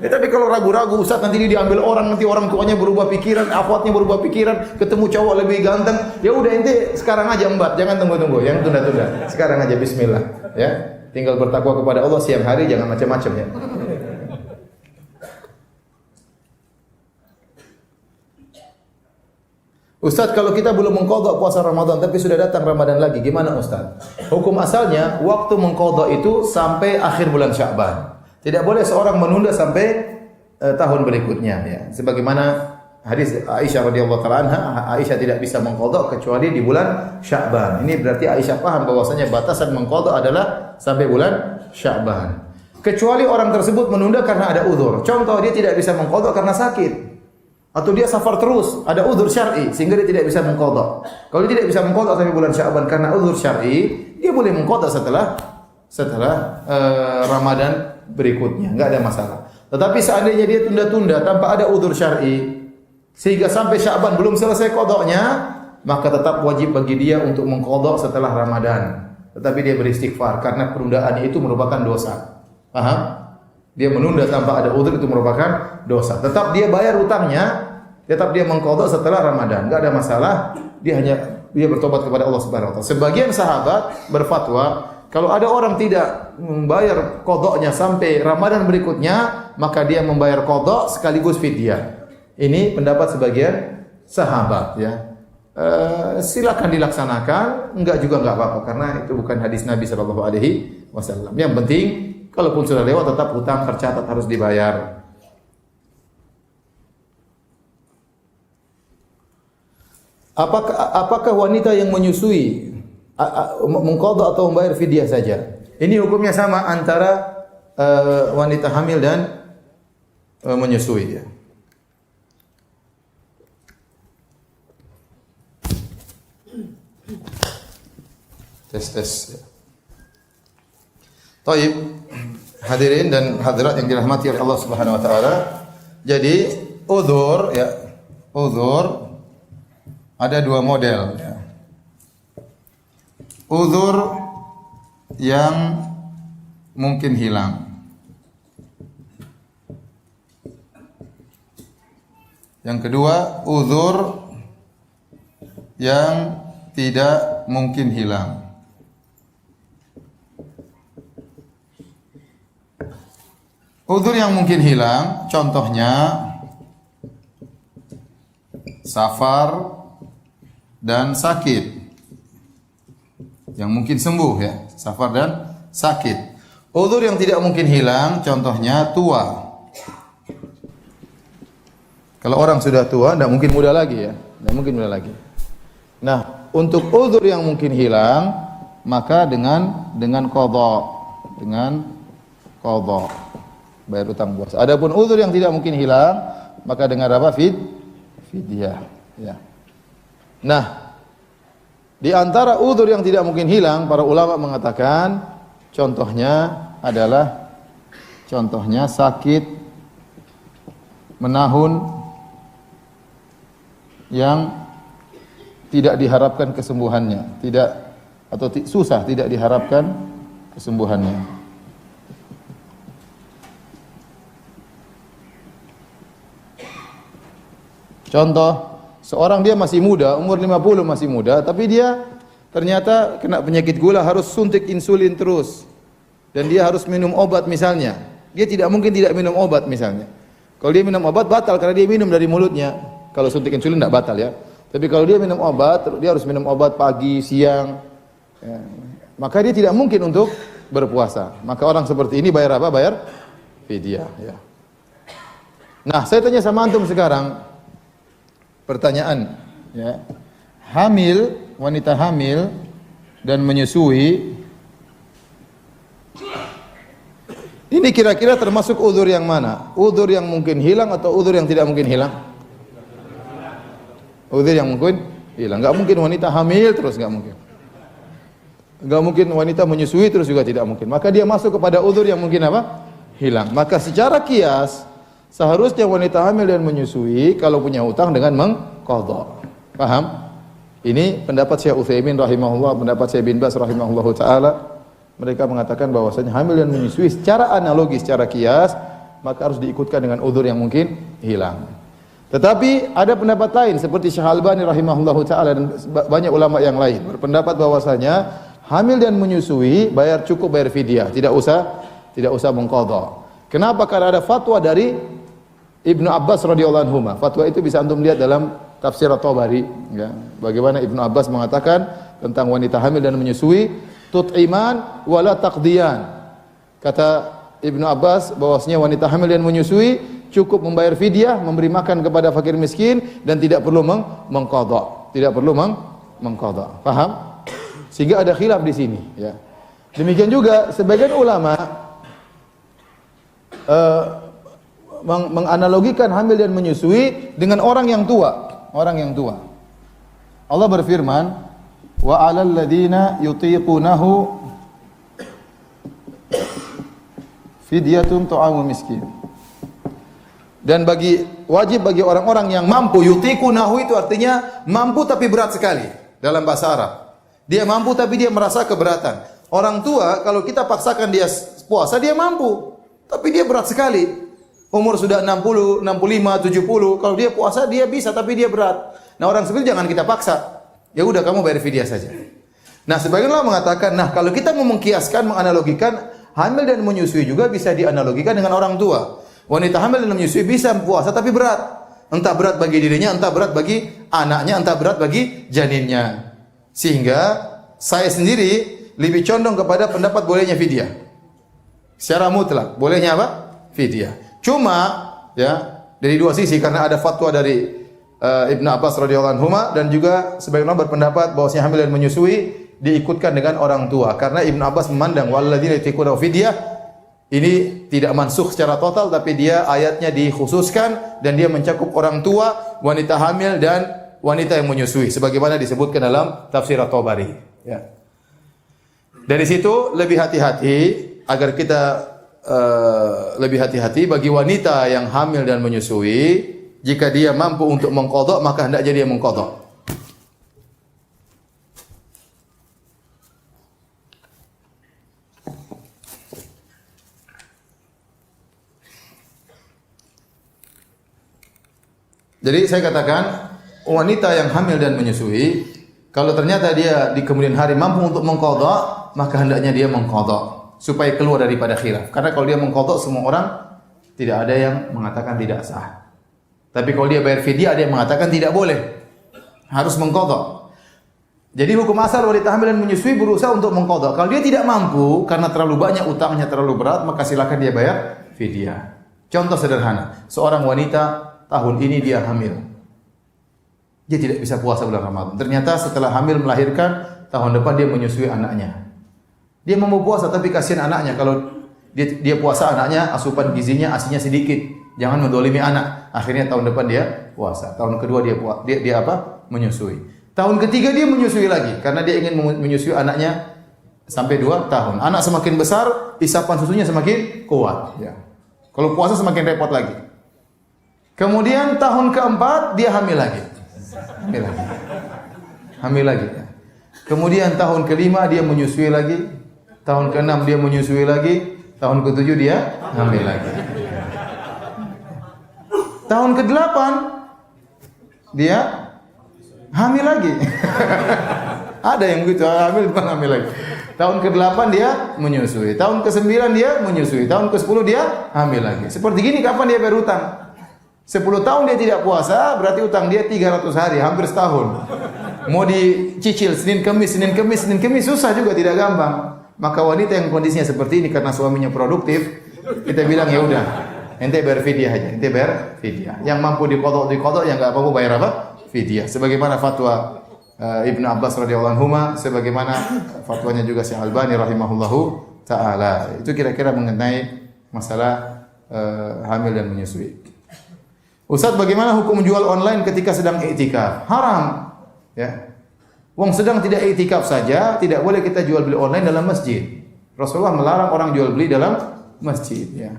Ya, tapi kalau ragu-ragu, Ustaz nanti dia diambil orang, nanti orang tuanya berubah pikiran, akhwatnya berubah pikiran, ketemu cowok lebih ganteng, ya udah ente sekarang aja embat, jangan tunggu-tunggu, jangan tunda-tunda. Sekarang aja bismillah, ya. Tinggal bertakwa kepada Allah siang hari, jangan macam-macam ya. Ustaz, kalau kita belum mengqadha puasa Ramadan tapi sudah datang Ramadan lagi, gimana Ustaz? Hukum asalnya waktu mengqadha itu sampai akhir bulan Sya'ban. Tidak boleh seorang menunda sampai tahun berikutnya ya. Sebagaimana hadis Aisyah radhiyallahu taala anha, Aisyah tidak bisa mengqadha kecuali di bulan Sya'ban. Ini berarti Aisyah paham bahwasanya batasan mengqadha adalah sampai bulan Sya'ban. Kecuali orang tersebut menunda karena ada uzur. Contoh, dia tidak bisa mengqadha karena sakit. Atau dia safar terus, ada uzur syar'i sehingga dia tidak bisa mengqadha. Kalau dia tidak bisa mengqadha sampai bulan Sya'ban karena uzur syar'i, dia boleh mengqadha setelah Ramadan berikutnya, enggak ada masalah. Tetapi seandainya dia tunda-tunda tanpa ada uzur syar'i sehingga sampai Sya'ban belum selesai qadanya, maka tetap wajib bagi dia untuk mengqadha setelah Ramadan. Tetapi dia beristighfar karena penundaan itu merupakan dosa. Paham? Dia menunda tanpa ada uzur itu merupakan dosa. Tetap dia bayar utangnya, tetap dia mengqadha setelah Ramadan. Enggak ada masalah. Dia bertobat kepada Allah Subhanahu wa taala. Sebagian sahabat berfatwa, kalau ada orang tidak membayar qadhanya sampai Ramadan berikutnya, maka dia membayar qadha sekaligus fidyah. Ini pendapat sebagian sahabat ya. Silakan dilaksanakan, enggak juga enggak apa-apa karena itu bukan hadis Nabi sallallahu alaihi wasallam. Yang penting kalaupun sudah lewat tetap hutang tercatat harus dibayar. Apakah wanita yang menyusui mengqadha atau membayar fidyah saja? Ini hukumnya sama antara wanita hamil dan menyusui ya. Tes. Taib, hadirin dan hadirat yang dirahmati oleh Allah Subhanahu wa taala. Jadi, uzur ya. Uzur ada dua model ya. Uzur yang mungkin hilang. Yang kedua, uzur yang tidak mungkin hilang. Uzur yang mungkin hilang, contohnya safar dan sakit. Yang mungkin sembuh ya, safar dan sakit. Uzur yang tidak mungkin hilang, contohnya tua. Kalau orang sudah tua, tidak mungkin muda lagi ya, tidak mungkin muda lagi. Nah, untuk uzur yang mungkin hilang, maka dengan qadha, bayar utang puasa. Adapun uzur yang tidak mungkin hilang, maka dengan apa? Fidyah. Ya. Nah, di antara uzur yang tidak mungkin hilang, para ulama mengatakan contohnya adalah sakit menahun yang tidak diharapkan kesembuhannya, susah tidak diharapkan kesembuhannya. Contoh, seorang dia masih muda, umur 50 masih muda, tapi dia ternyata kena penyakit gula, harus suntik insulin terus. Dan dia harus minum obat misalnya. Dia tidak mungkin tidak minum obat misalnya. Kalau dia minum obat batal karena dia minum dari mulutnya. Kalau suntik insulin tidak batal ya. Tapi kalau dia minum obat, dia harus minum obat pagi, siang. Ya. Maka dia tidak mungkin untuk berpuasa. Maka orang seperti ini bayar apa? Bayar fidyah. Ya. Nah, saya tanya sama antum sekarang. Pertanyaan, ya. Wanita hamil dan menyusui, ini kira-kira termasuk uzur yang mana? Uzur yang mungkin hilang atau uzur yang tidak mungkin hilang? Uzur yang mungkin hilang. Enggak mungkin wanita hamil terus, enggak mungkin. Enggak mungkin wanita menyusui terus, juga tidak mungkin. Maka dia masuk kepada uzur yang mungkin apa? Hilang. Maka secara kias seharusnya wanita hamil dan menyusui kalau punya hutang dengan mengqadha. Paham? Ini pendapat Syekh Utsaimin rahimahullah, pendapat Syekh bin Baz rahimahullahu taala. Mereka mengatakan bahwasanya hamil dan menyusui secara analogi, secara kias, maka harus diikutkan dengan uzur yang mungkin hilang. Tetapi ada pendapat lain seperti Syekh Albani rahimahullahu taala dan banyak ulama yang lain berpendapat bahwasanya hamil dan menyusui cukup bayar fidyah, tidak usah mengqadha. Kenapa? Karena ada fatwa dari Ibnu Abbas radhiyallahu anhu. Fatwa itu bisa antum lihat dalam tafsir At-Tabari, ya. Bagaimana Ibnu Abbas mengatakan tentang wanita hamil dan menyusui, tut'iman wala taqdiyan. Kata Ibnu Abbas bahwasanya wanita hamil dan menyusui cukup membayar fidyah, memberi makan kepada fakir miskin dan tidak perlu mengqadha. Tidak perlu mengqadha. Paham? Sehingga ada khilaf di sini, ya. Demikian juga sebagian ulama menganalogikan hamil dan menyusui dengan orang yang tua. Allah berfirman, wa 'alal ladzina yutiqunahu fidyatun ta'amu miskin. Dan wajib bagi orang-orang yang mampu, yutiqunahu itu artinya mampu tapi berat sekali dalam bahasa Arab. Dia mampu tapi dia merasa keberatan. Orang tua kalau kita paksakan dia puasa dia mampu, tapi dia berat sekali. Umur sudah 60, 65, 70, kalau dia puasa dia bisa tapi dia berat. Nah, orang seperti jangan kita paksa. Ya udah kamu bayar fidyah saja. Nah, sebagian orang mengatakan, nah kalau kita mau mengkiaskan, menganalogikan, hamil dan menyusui juga bisa dianalogikan dengan orang tua. Wanita hamil dan menyusui bisa puasa tapi berat. Entah berat bagi dirinya, entah berat bagi anaknya, entah berat bagi janinnya. Sehingga saya sendiri lebih condong kepada pendapat bolehnya fidyah. Secara mutlak, bolehnya apa? Fidyah. Cuma ya dari dua sisi, karena ada fatwa dari Ibnu Abbas radhiyallahu anhu dan juga sebagian orang berpendapat bahwasanya hamil dan menyusui diikutkan dengan orang tua, karena Ibnu Abbas memandang walladzina yutiquna fidyah ini tidak mansukh secara total, tapi dia ayatnya dikhususkan dan dia mencakup orang tua, wanita hamil dan wanita yang menyusui sebagaimana disebutkan dalam tafsir At-Tabari, ya. Dari situ lebih hati-hati agar kita lebih hati-hati bagi wanita yang hamil dan menyusui, jika dia mampu untuk mengqadha maka hendaknya dia mengqadha. Jadi saya katakan wanita yang hamil dan menyusui, kalau ternyata dia di kemudian hari mampu untuk mengqadha, maka hendaknya dia mengqadha supaya keluar daripada khilaf. Karena kalau dia mengqadha, semua orang tidak ada yang mengatakan tidak sah. Tapi kalau dia bayar fidyah, ada yang mengatakan tidak boleh, harus mengqadha. Jadi hukum asal wanita hamil dan menyusui berusaha untuk mengqadha. Kalau dia tidak mampu karena terlalu banyak utangnya, terlalu berat, maka silakan dia bayar fidyah. Contoh sederhana, seorang wanita tahun ini dia hamil. Dia tidak bisa puasa bulan Ramadan. Ternyata setelah hamil melahirkan, tahun depan dia menyusui anaknya. Dia mau puasa tapi kasihan anaknya. Kalau dia puasa anaknya, asupan gizinya, asinya sedikit. Jangan mendolimi anak. Akhirnya tahun depan dia puasa. Tahun kedua dia menyusui. Tahun ketiga dia menyusui lagi karena dia ingin menyusui anaknya sampai 2 tahun. Anak semakin besar, isapan susunya semakin kuat. Ya. Kalau puasa semakin repot lagi. Kemudian tahun keempat dia hamil lagi. Hamil lagi. Kemudian tahun kelima dia menyusui lagi. Tahun keenam dia menyusui lagi. Tahun ketujuh dia hamil lagi. Tahun ke-8 dia hamil lagi. Ada yang begitu, hamil lagi. Tahun ke-8 dia menyusui. Tahun ke-9 dia menyusui. Tahun ke-10 dia hamil lagi. Seperti gini kapan dia bayar hutang? 10 tahun dia tidak puasa, berarti utang dia 300 hari, hampir setahun. Mau dicicil Senin Kamis, susah juga, tidak gampang. Maka wanita yang kondisinya seperti ini karena suaminya produktif, kita bilang ya udah, ente bayar fidyah aja, ente bayar fidyah. Yang mampu diqadha, yang enggak mampu bayar apa? Fidyah. Sebagaimana fatwa Ibnu Abbas radhiyallahu anhu, sebagaimana fatwanya juga Syekh Albani rahimahullahu taala. Itu kira-kira mengenai masalah hamil dan menyusui. Ustaz, bagaimana hukum jual online ketika sedang i'tikaf? Haram. Ya. Wong sedang tidak i'tikaf saja, tidak boleh kita jual beli online dalam masjid. Rasulullah melarang orang jual beli dalam masjid, ya.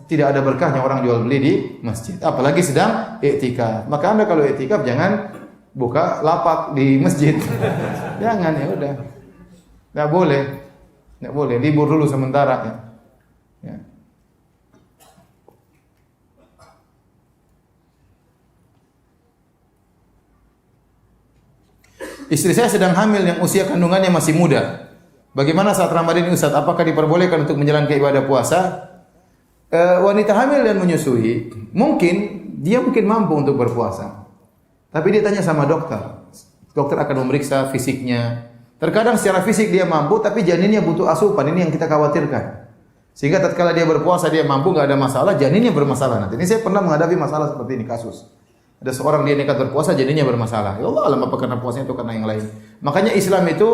Tidak ada berkahnya orang jual beli di masjid, apalagi sedang i'tikaf. Maka Anda kalau i'tikaf jangan buka lapak di masjid. Jangan, ya udah. Enggak boleh. Enggak boleh, libur dulu sementara, ya. Ya. Istri saya sedang hamil yang usia kandungannya masih muda. Bagaimana saat Ramadan ini Ustaz? Apakah diperbolehkan untuk menjalankan ibadah puasa? Wanita hamil dan menyusui, dia mungkin mampu untuk berpuasa. Tapi dia tanya sama dokter. Dokter akan memeriksa fisiknya. Terkadang secara fisik dia mampu, tapi janinnya butuh asupan. Ini yang kita khawatirkan. Sehingga tatkala dia berpuasa dia mampu, enggak ada masalah, janinnya bermasalah nanti. Ini saya pernah menghadapi masalah seperti ini, kasus. Ada seorang dia nekat berpuasa, janinnya bermasalah. Ya Allah, alam apa karena puasanya itu karena yang lain. Makanya Islam itu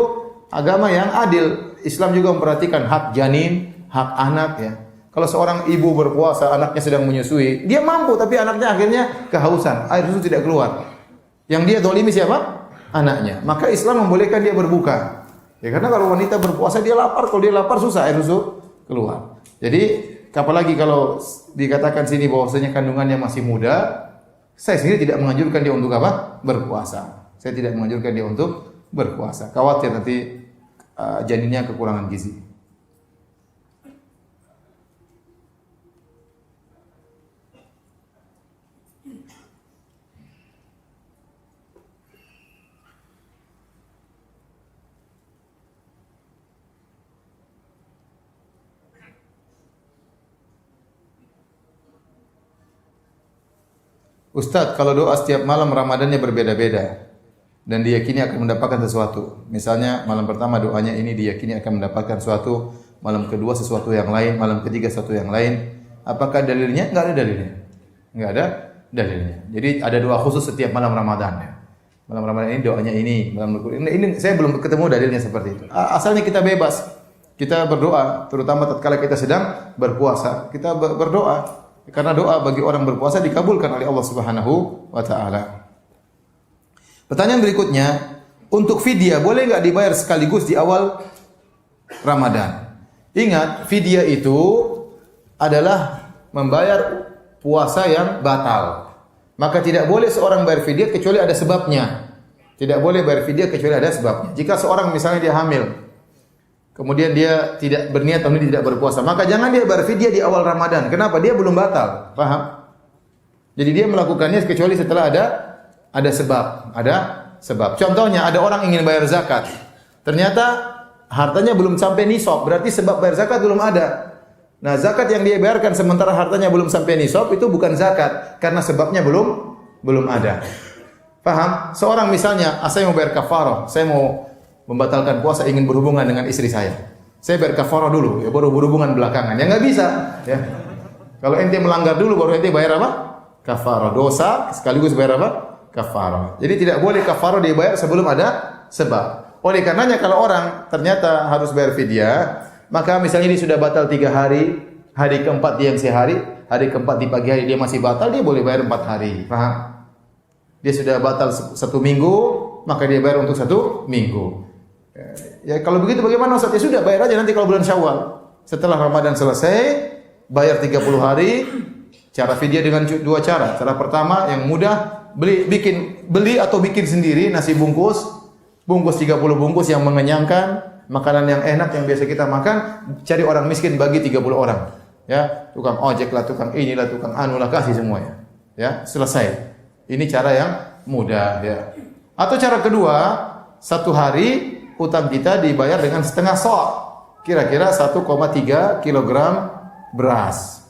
agama yang adil. Islam juga memperhatikan hak janin, hak anak, ya. Kalau seorang ibu berpuasa, anaknya sedang menyusui, dia mampu tapi anaknya akhirnya kehausan, air susu tidak keluar. Yang dia dolimi siapa? Anaknya. Maka Islam membolehkan dia berbuka. Ya karena kalau wanita berpuasa dia lapar, kalau dia lapar susah air susu keluar. Jadi apalagi kalau dikatakan sini bahwasanya kandungannya masih muda, saya sendiri tidak menganjurkan dia untuk apa? Berpuasa. Saya tidak menganjurkan dia untuk berpuasa. Khawatir nanti janinnya kekurangan gizi. Ustaz, kalau doa setiap malam Ramadannya berbeda-beda dan diyakini akan mendapatkan sesuatu. Misalnya malam pertama doanya ini diyakini akan mendapatkan sesuatu, malam kedua sesuatu yang lain, malam ketiga sesuatu yang lain. Apakah dalilnya? Enggak ada dalilnya. Enggak ada dalilnya. Jadi ada doa khusus setiap malam Ramadan, ya. Malam Ramadan ini doanya ini, ini saya belum ketemu dalilnya seperti itu. Asalnya kita bebas. Kita berdoa, terutama tatkala kita sedang berpuasa. Kita berdoa. Karena doa bagi orang berpuasa dikabulkan oleh Allah Subhanahu wa taala. Pertanyaan berikutnya, untuk fidyah boleh enggak dibayar sekaligus di awal Ramadan? Ingat, fidyah itu adalah membayar puasa yang batal. Maka tidak boleh seorang bayar fidyah kecuali ada sebabnya. Tidak boleh bayar fidyah kecuali ada sebabnya. Jika seorang misalnya dia hamil, kemudian dia tidak berniat tahun ini tidak berpuasa, maka jangan dia berfidyah di awal Ramadan. Kenapa? Dia belum batal. Paham? Jadi dia melakukannya kecuali setelah ada sebab. Contohnya ada orang ingin bayar zakat. Ternyata hartanya belum sampai nisab, berarti sebab bayar zakat belum ada. Nah, zakat yang dia bayarkan sementara hartanya belum sampai nisab itu bukan zakat karena sebabnya belum ada. Paham? Seorang misalnya, saya mau bayar kafarah, saya mau membatalkan puasa, ingin berhubungan dengan istri saya. Saya bayar kafarah dulu, ya baru berhubungan belakangan. Ya nggak bisa, ya. Kalau ente melanggar dulu baru ente bayar apa? Kafarah. Dosa sekaligus bayar apa? Kafarah. Jadi tidak boleh kafarah dibayar sebelum ada sebab. Oleh karenanya kalau orang ternyata harus bayar fidyah, maka misalnya dia sudah batal 3 hari, hari keempat dia yang sehari, hari keempat di pagi hari dia masih batal, dia boleh bayar 4 hari. Paham? Dia sudah batal 1 minggu, maka dia bayar untuk 1 minggu. Ya kalau begitu bagaimana Ustaz? Ya sudah bayar aja nanti kalau bulan Syawal. Setelah Ramadan selesai, bayar 30 hari. Cara fidyah dengan 2 cara. Cara pertama yang mudah, beli atau bikin sendiri nasi bungkus 30 bungkus yang mengenyangkan, makanan yang enak yang biasa kita makan, cari orang miskin bagi 30 orang. Ya, tukang ojek lah, tukang inilah, tukang anu lah, kasih semuanya. Ya, selesai. Ini cara yang mudah ya. Atau cara kedua, 1 hari utang kita dibayar dengan setengah sok. Kira-kira 1,3 kilogram beras.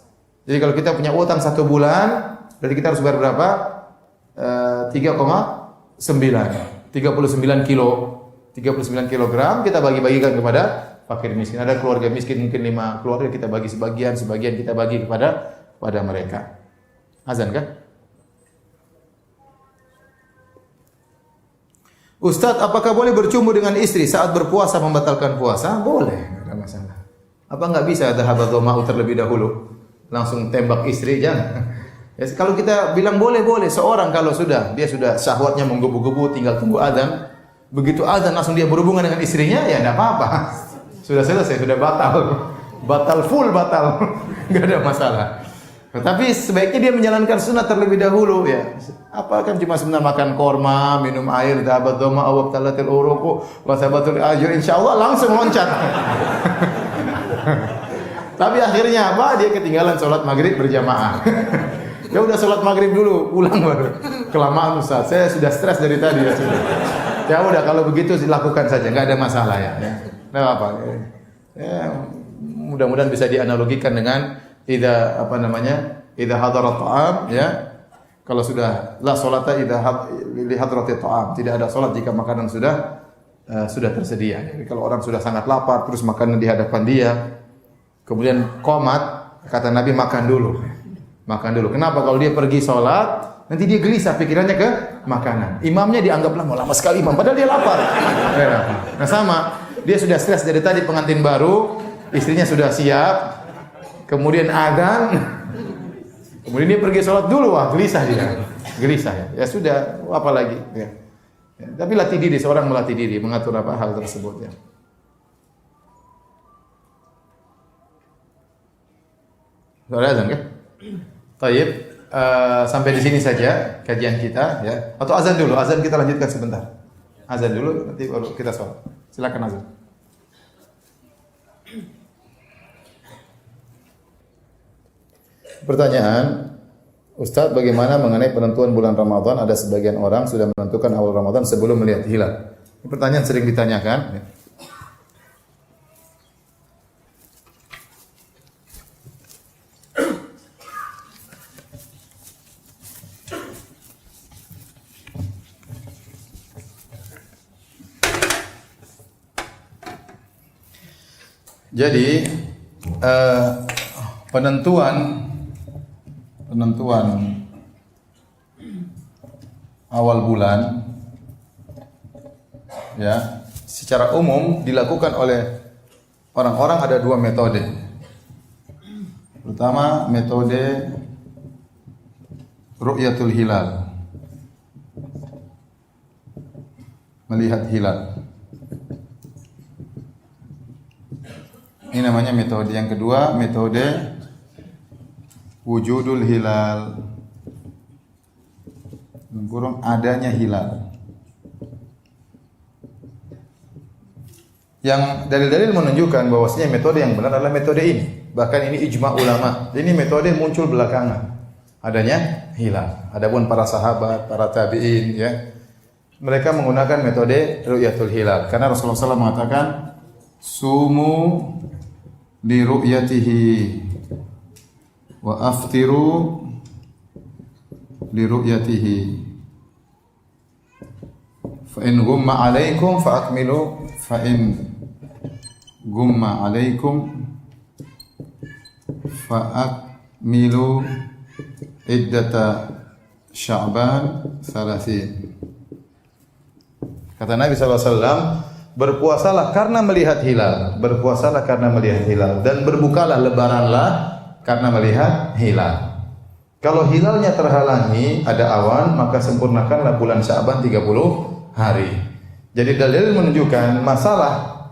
Jadi kalau kita punya utang 1 bulan, berarti kita harus bayar berapa? 39 kilogram kita bagi-bagikan kepada fakir miskin. Ada keluarga miskin mungkin 5 keluarga, kita bagi sebagian kita bagi kepada mereka. Azan kah? Ustaz, apakah boleh bercumbu dengan istri saat berpuasa membatalkan puasa? Boleh, enggak ada masalah. Apa enggak bisa dhahabat dhama'u terlebih dahulu? Langsung tembak istri, jangan. Ya, kalau kita bilang boleh, seorang kalau dia sudah syahwatnya menggebu-gebu tinggal tunggu azan, begitu azan langsung dia berhubungan dengan istrinya, ya enggak apa-apa. Sudah selesai, sudah batal. Enggak ada masalah. Tetapi sebaiknya dia menjalankan sunat terlebih dahulu ya. Apa kan cuma sebentar makan korma, minum air, dhahabat dhama'u wa talatil uruqu wa sabatul ajr, insyaallah langsung loncat. Tapi akhirnya apa? Dia ketinggalan sholat maghrib berjamaah. Ya udah sholat maghrib dulu, pulang baru. Kelamaan Ustaz, saya sudah stres dari tadi ya sudah. Ya udah kalau begitu dilakukan saja, enggak ada masalah ya. Enggak apa-apa. Ya, mudah-mudahan bisa dianalogikan dengan idza hadarat ta'am ya. Kalau sudah la salata idza li hadratit ta'am, tidak ada salat jika makanan sudah tersedia. Jadi kalau orang sudah sangat lapar terus makanan di hadapan dia, kemudian qomat, kata Nabi makan dulu. Kenapa? Kalau dia pergi salat, nanti dia gelisah pikirannya ke makanan. Imamnya dianggaplah mau lama sekali imam, padahal dia lapar. Nah sama, dia sudah stres dari tadi pengantin baru, istrinya sudah siap, kemudian azan, kemudian dia pergi sholat dulu, wah gelisah dia. Ya sudah, apa lagi? Ya. Tapi latih diri, seorang melatih diri, mengatur apa hal tersebut ya. Sudah azan kan? Taib, sampai di sini saja kajian kita ya. Atau azan dulu, azan kita lanjutkan sebentar. Azan dulu, nanti baru kita sholat. Silakan azan. Pertanyaan, Ustaz, bagaimana mengenai penentuan bulan Ramadan? Ada sebagian orang sudah menentukan awal Ramadan sebelum melihat hilal. Ini pertanyaan sering ditanyakan. Jadi penentuan awal bulan ya secara umum dilakukan oleh orang-orang ada 2 metode. Pertama, metode ru'yatul hilal, melihat hilal. Ini namanya metode. Yang kedua, metode wujudul hilal, kurang adanya hilal. Yang dalil-dalil menunjukkan bahwasanya metode yang benar adalah metode ini. Bahkan ini ijma ulama. Ini metode muncul belakangan. adanya hilal. Adapun para sahabat, para tabi'in ya, mereka menggunakan metode ru'yatul hilal karena Rasulullah SAW mengatakan sumu li ru'yatihi wa aftiru li ru'yatihi fa in gumma 'alaikum fa akmilu fa in gumma 'alaikum fa akmilu iddata Sya'ban 30. Kata Nabi SAW, berpuasalah karena melihat hilal, berpuasalah karena melihat hilal, dan berbukalah lebaranlah karena melihat hilal. Kalau hilalnya terhalangi, ada awan, maka sempurnakanlah bulan Sya'ban 30 hari. Jadi dalil menunjukkan masalah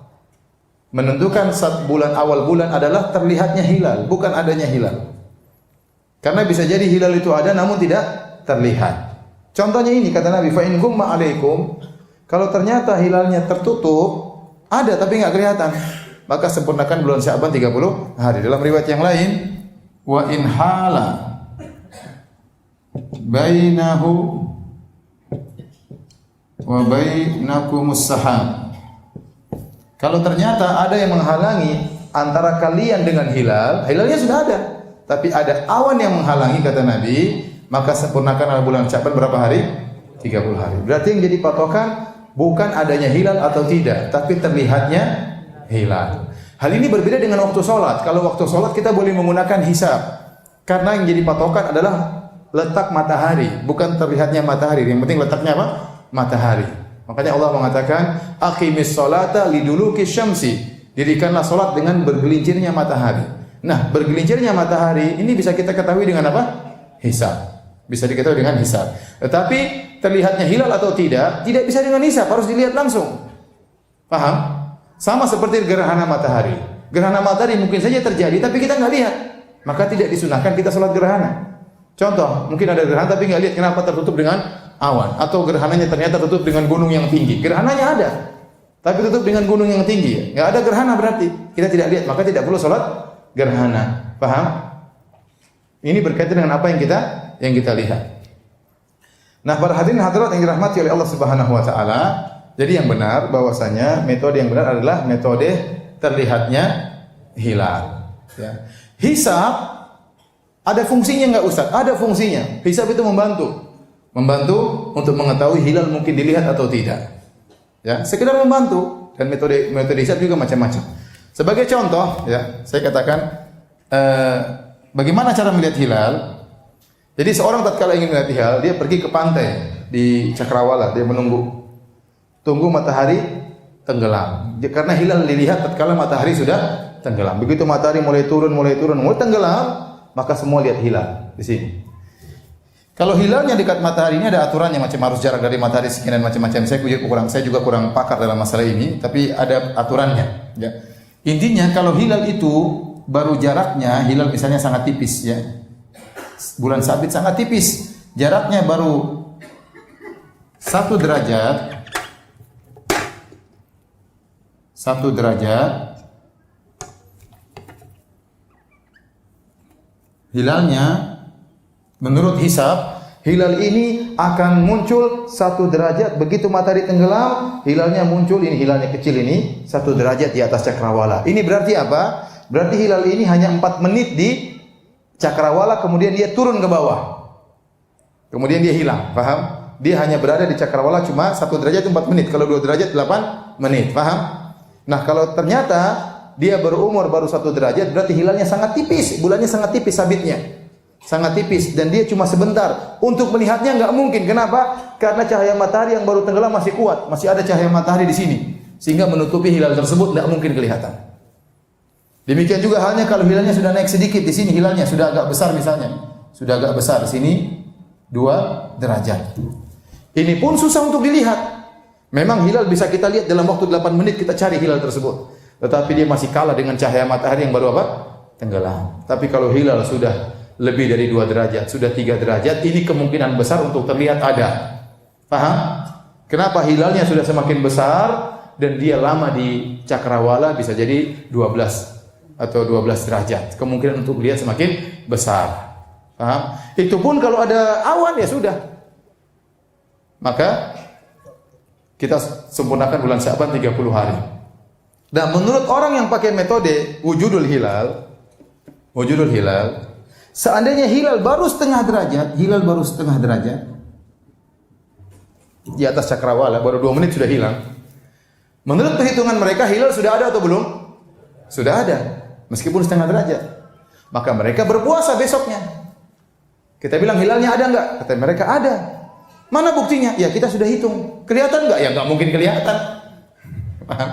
menentukan bulan awal bulan adalah terlihatnya hilal, bukan adanya hilal. Karena bisa jadi hilal itu ada namun tidak terlihat. Contohnya ini kata Nabi, fa in gumma 'alaikum, kalau ternyata hilalnya tertutup, ada tapi enggak kelihatan, maka sempurnakan bulan Sya'ban 30 hari. Dalam riwayat yang lain, wa in hala bainahu wa bainakumus sahab. Kalau ternyata ada yang menghalangi antara kalian dengan hilal, hilalnya sudah ada, tapi ada awan yang menghalangi kata Nabi, maka sempurnakan bulan Sya'ban berapa hari? 30 hari. Berarti yang jadi patokan bukan adanya hilal atau tidak, tapi terlihatnya hilal. Hal ini berbeda dengan waktu sholat. Kalau waktu sholat kita boleh menggunakan hisab, karena yang jadi patokan adalah letak matahari, bukan terlihatnya matahari. Yang penting letaknya apa? Matahari. Makanya Allah mengatakan, aqimis sholata liduluki syamsi. Dirikanlah sholat dengan bergelincirnya matahari. Nah, bergelincirnya matahari ini bisa kita ketahui dengan apa? Hisab. Bisa diketahui dengan hisab. Tetapi terlihatnya hilal atau tidak bisa dengan hisab, harus dilihat langsung. Paham? Sama seperti gerhana matahari. Gerhana matahari mungkin saja terjadi, tapi kita nggak lihat. Maka tidak disunahkan kita sholat gerhana. Contoh, mungkin ada gerhana tapi nggak lihat, kenapa tertutup dengan awan? Atau gerhananya ternyata tertutup dengan gunung yang tinggi. Gerhananya ada, tapi tutup dengan gunung yang tinggi. Nggak ada gerhana berarti kita tidak lihat, maka tidak perlu sholat gerhana. Paham? Ini berkaitan dengan apa yang kita lihat. Nah, para hadirin hadirat yang dirahmati oleh Allah Subhanahu wa taala, jadi yang benar bahwasanya metode yang benar adalah metode terlihatnya hilal, ya. Hisab ada fungsinya enggak Ustaz? Ada fungsinya. Hisab itu membantu untuk mengetahui hilal mungkin dilihat atau tidak. Ya, sekedar membantu, dan metode hisab juga macam-macam. Sebagai contoh, ya, saya katakan bagaimana cara melihat hilal. Jadi seorang tatkala ingin melihat hilal, dia pergi ke pantai di Cakrawala, dia tunggu matahari tenggelam. Karena hilal dilihat tatkala matahari sudah tenggelam. Begitu matahari mulai turun, mulai tenggelam, maka semua lihat hilal di sini. Kalau hilalnya dekat matahari ini ada aturannya, macam harus jarak dari matahari sekian dan macam-macam. Saya juga kurang pakar dalam masalah ini, tapi ada aturannya. Ya. Intinya kalau hilal itu baru jaraknya, hilal misalnya sangat tipis, ya. Bulan sabit sangat tipis, jaraknya baru 1 derajat, hilalnya menurut hisab, hilal ini akan muncul 1 derajat begitu matahari tenggelam, hilalnya muncul, ini hilalnya kecil ini 1 derajat di atas Cakrawala. Ini berarti apa? Berarti hilal ini hanya 4 menit di Cakrawala, kemudian dia turun ke bawah. Kemudian dia hilang, paham? Dia hanya berada di Cakrawala cuma 1 derajat 4 menit. Kalau 2 derajat 8 menit, paham? Nah, kalau ternyata dia berumur baru 1 derajat, berarti hilalnya sangat tipis, bulannya sangat tipis, sabitnya sangat tipis, dan dia cuma sebentar. Untuk melihatnya nggak mungkin. Kenapa? Karena cahaya matahari yang baru tenggelam masih kuat, masih ada cahaya matahari di sini, sehingga menutupi hilal tersebut nggak mungkin kelihatan. Demikian juga halnya kalau hilalnya sudah naik sedikit, di sini hilalnya sudah agak besar misalnya, sudah agak besar, di sini 2 derajat. Ini pun susah untuk dilihat. Memang hilal bisa kita lihat dalam waktu 8 menit kita cari hilal tersebut, tetapi dia masih kalah dengan cahaya matahari yang baru apa? Tenggelam. Tapi kalau hilal sudah lebih dari 2 derajat, sudah 3 derajat, ini kemungkinan besar untuk terlihat ada. Paham? Kenapa hilalnya sudah semakin besar dan dia lama di Cakrawala, bisa jadi 12 atau 12 derajat. Kemungkinan untuk lihat semakin besar. Paham? Itu pun kalau ada awan ya sudah. Maka kita sempurnakan bulan Sya'ban 30 hari. Dan menurut orang yang pakai metode wujudul hilal, seandainya hilal baru setengah derajat, di atas cakrawala baru 2 menit sudah hilang. Menurut perhitungan mereka hilal sudah ada atau belum? Sudah ada, meskipun setengah derajat. Maka mereka berpuasa besoknya. Kita bilang hilalnya ada enggak? Kata mereka ada. Mana buktinya? Ya kita sudah hitung. Kelihatan enggak? Ya enggak mungkin kelihatan. Paham?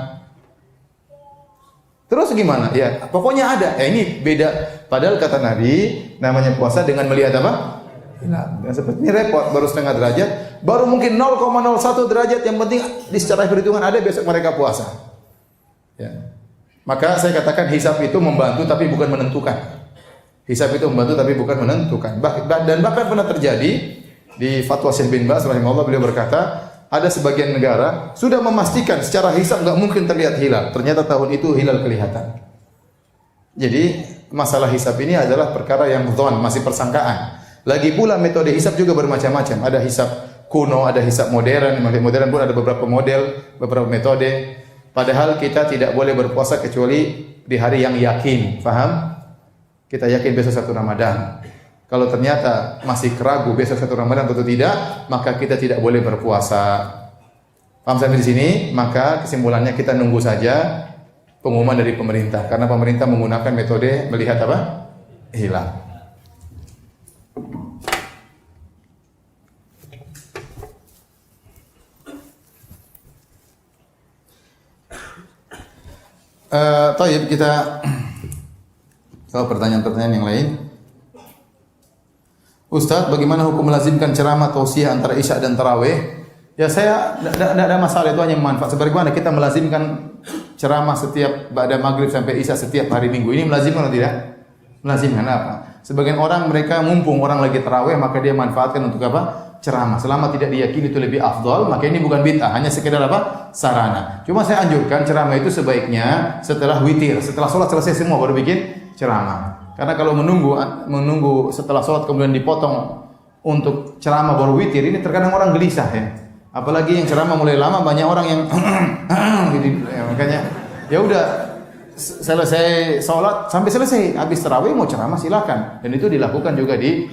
Terus gimana? Ya pokoknya ada. Ini beda. Padahal kata Nabi, namanya puasa dengan melihat apa? Hilal. Dan seperti ini repot. Baru setengah derajat. Baru mungkin 0,01 derajat. Yang penting di secara perhitungan ada, besok mereka puasa. Ya. Maka saya katakan hisab itu membantu tapi bukan menentukan. Hisab itu membantu tapi bukan menentukan. Dan bahkan pernah terjadi di fatwa Syekh bin Baz rahimahullah, beliau berkata, ada sebagian negara sudah memastikan secara hisab enggak mungkin terlihat hilal. Ternyata tahun itu hilal kelihatan. Jadi masalah hisab ini adalah perkara yang dhon, masih persangkaan. Lagi pula metode hisab juga bermacam-macam. Ada hisab kuno, ada hisab modern. Modern pun ada beberapa model, beberapa metode. Padahal kita tidak boleh berpuasa kecuali di hari yang yakin. Paham? Kita yakin besok 1 Ramadan. Kalau ternyata masih keragu besok 1 Ramadan atau tidak, maka kita tidak boleh berpuasa. Paham sampai di sini? Maka kesimpulannya kita nunggu saja pengumuman dari pemerintah, karena pemerintah menggunakan metode melihat apa? Hilal. Taib, kita kalau pertanyaan-pertanyaan yang lain. Ustaz, bagaimana hukum melazimkan ceramah tausiah antara Isya dan Tarawih? Ya saya tidak ada masalah, itu hanya manfaat. Sebagaimana kita melazimkan ceramah setiap ba'da maghrib sampai Isya setiap hari Minggu. Ini melazimkan atau tidak? Melazimkan apa? Sebagian orang mereka mumpung orang lagi tarawih maka dia manfaatkan untuk apa? Ceramah. Selama tidak diyakini itu lebih afdal, maka ini bukan bid'ah, hanya sekedar apa? Sarana. Cuma saya anjurkan ceramah itu sebaiknya setelah witir, setelah sholat selesai semua baru bikin ceramah. Karena kalau menunggu setelah sholat kemudian dipotong untuk ceramah baru witir, ini terkadang orang gelisah ya. Apalagi yang ceramah mulai lama, banyak orang yang gitu, ya, makanya ya udah selesai sholat sampai selesai, habis tarawih mau ceramah silakan. Dan itu dilakukan juga di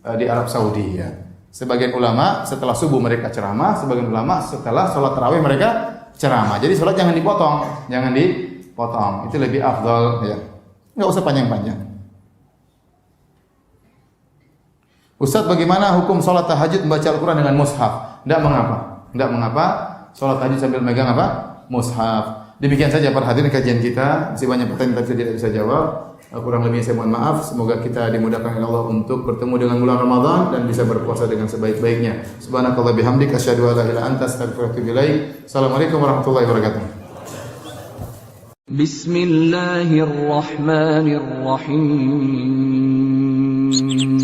Arab Saudi ya. Sebagian ulama setelah subuh mereka ceramah, sebagian ulama setelah sholat tarawih mereka ceramah. Jadi sholat jangan dipotong. Itu lebih afdal ya. Enggak usah panjang-panjang. Ustaz, bagaimana hukum sholat tahajud membaca Al-Quran dengan mushaf? Tidak mengapa. Sholat tahajud sambil megang apa? Mushaf. Demikian saja para hadirin kajian kita. Masih banyak pertanyaan tapi tidak bisa jawab. Kurang lebihnya saya mohon maaf. Semoga kita dimudahkan oleh Allah untuk bertemu dengan bulan Ramadan dan bisa berpuasa dengan sebaik-baiknya. Subhanakallah bihamdik asyhadu an la ilaha illa anta astaghfiruka wa atubu ilaik. Assalamualaikum warahmatullahi wabarakatuh. Bismillahirrahmanirrahim.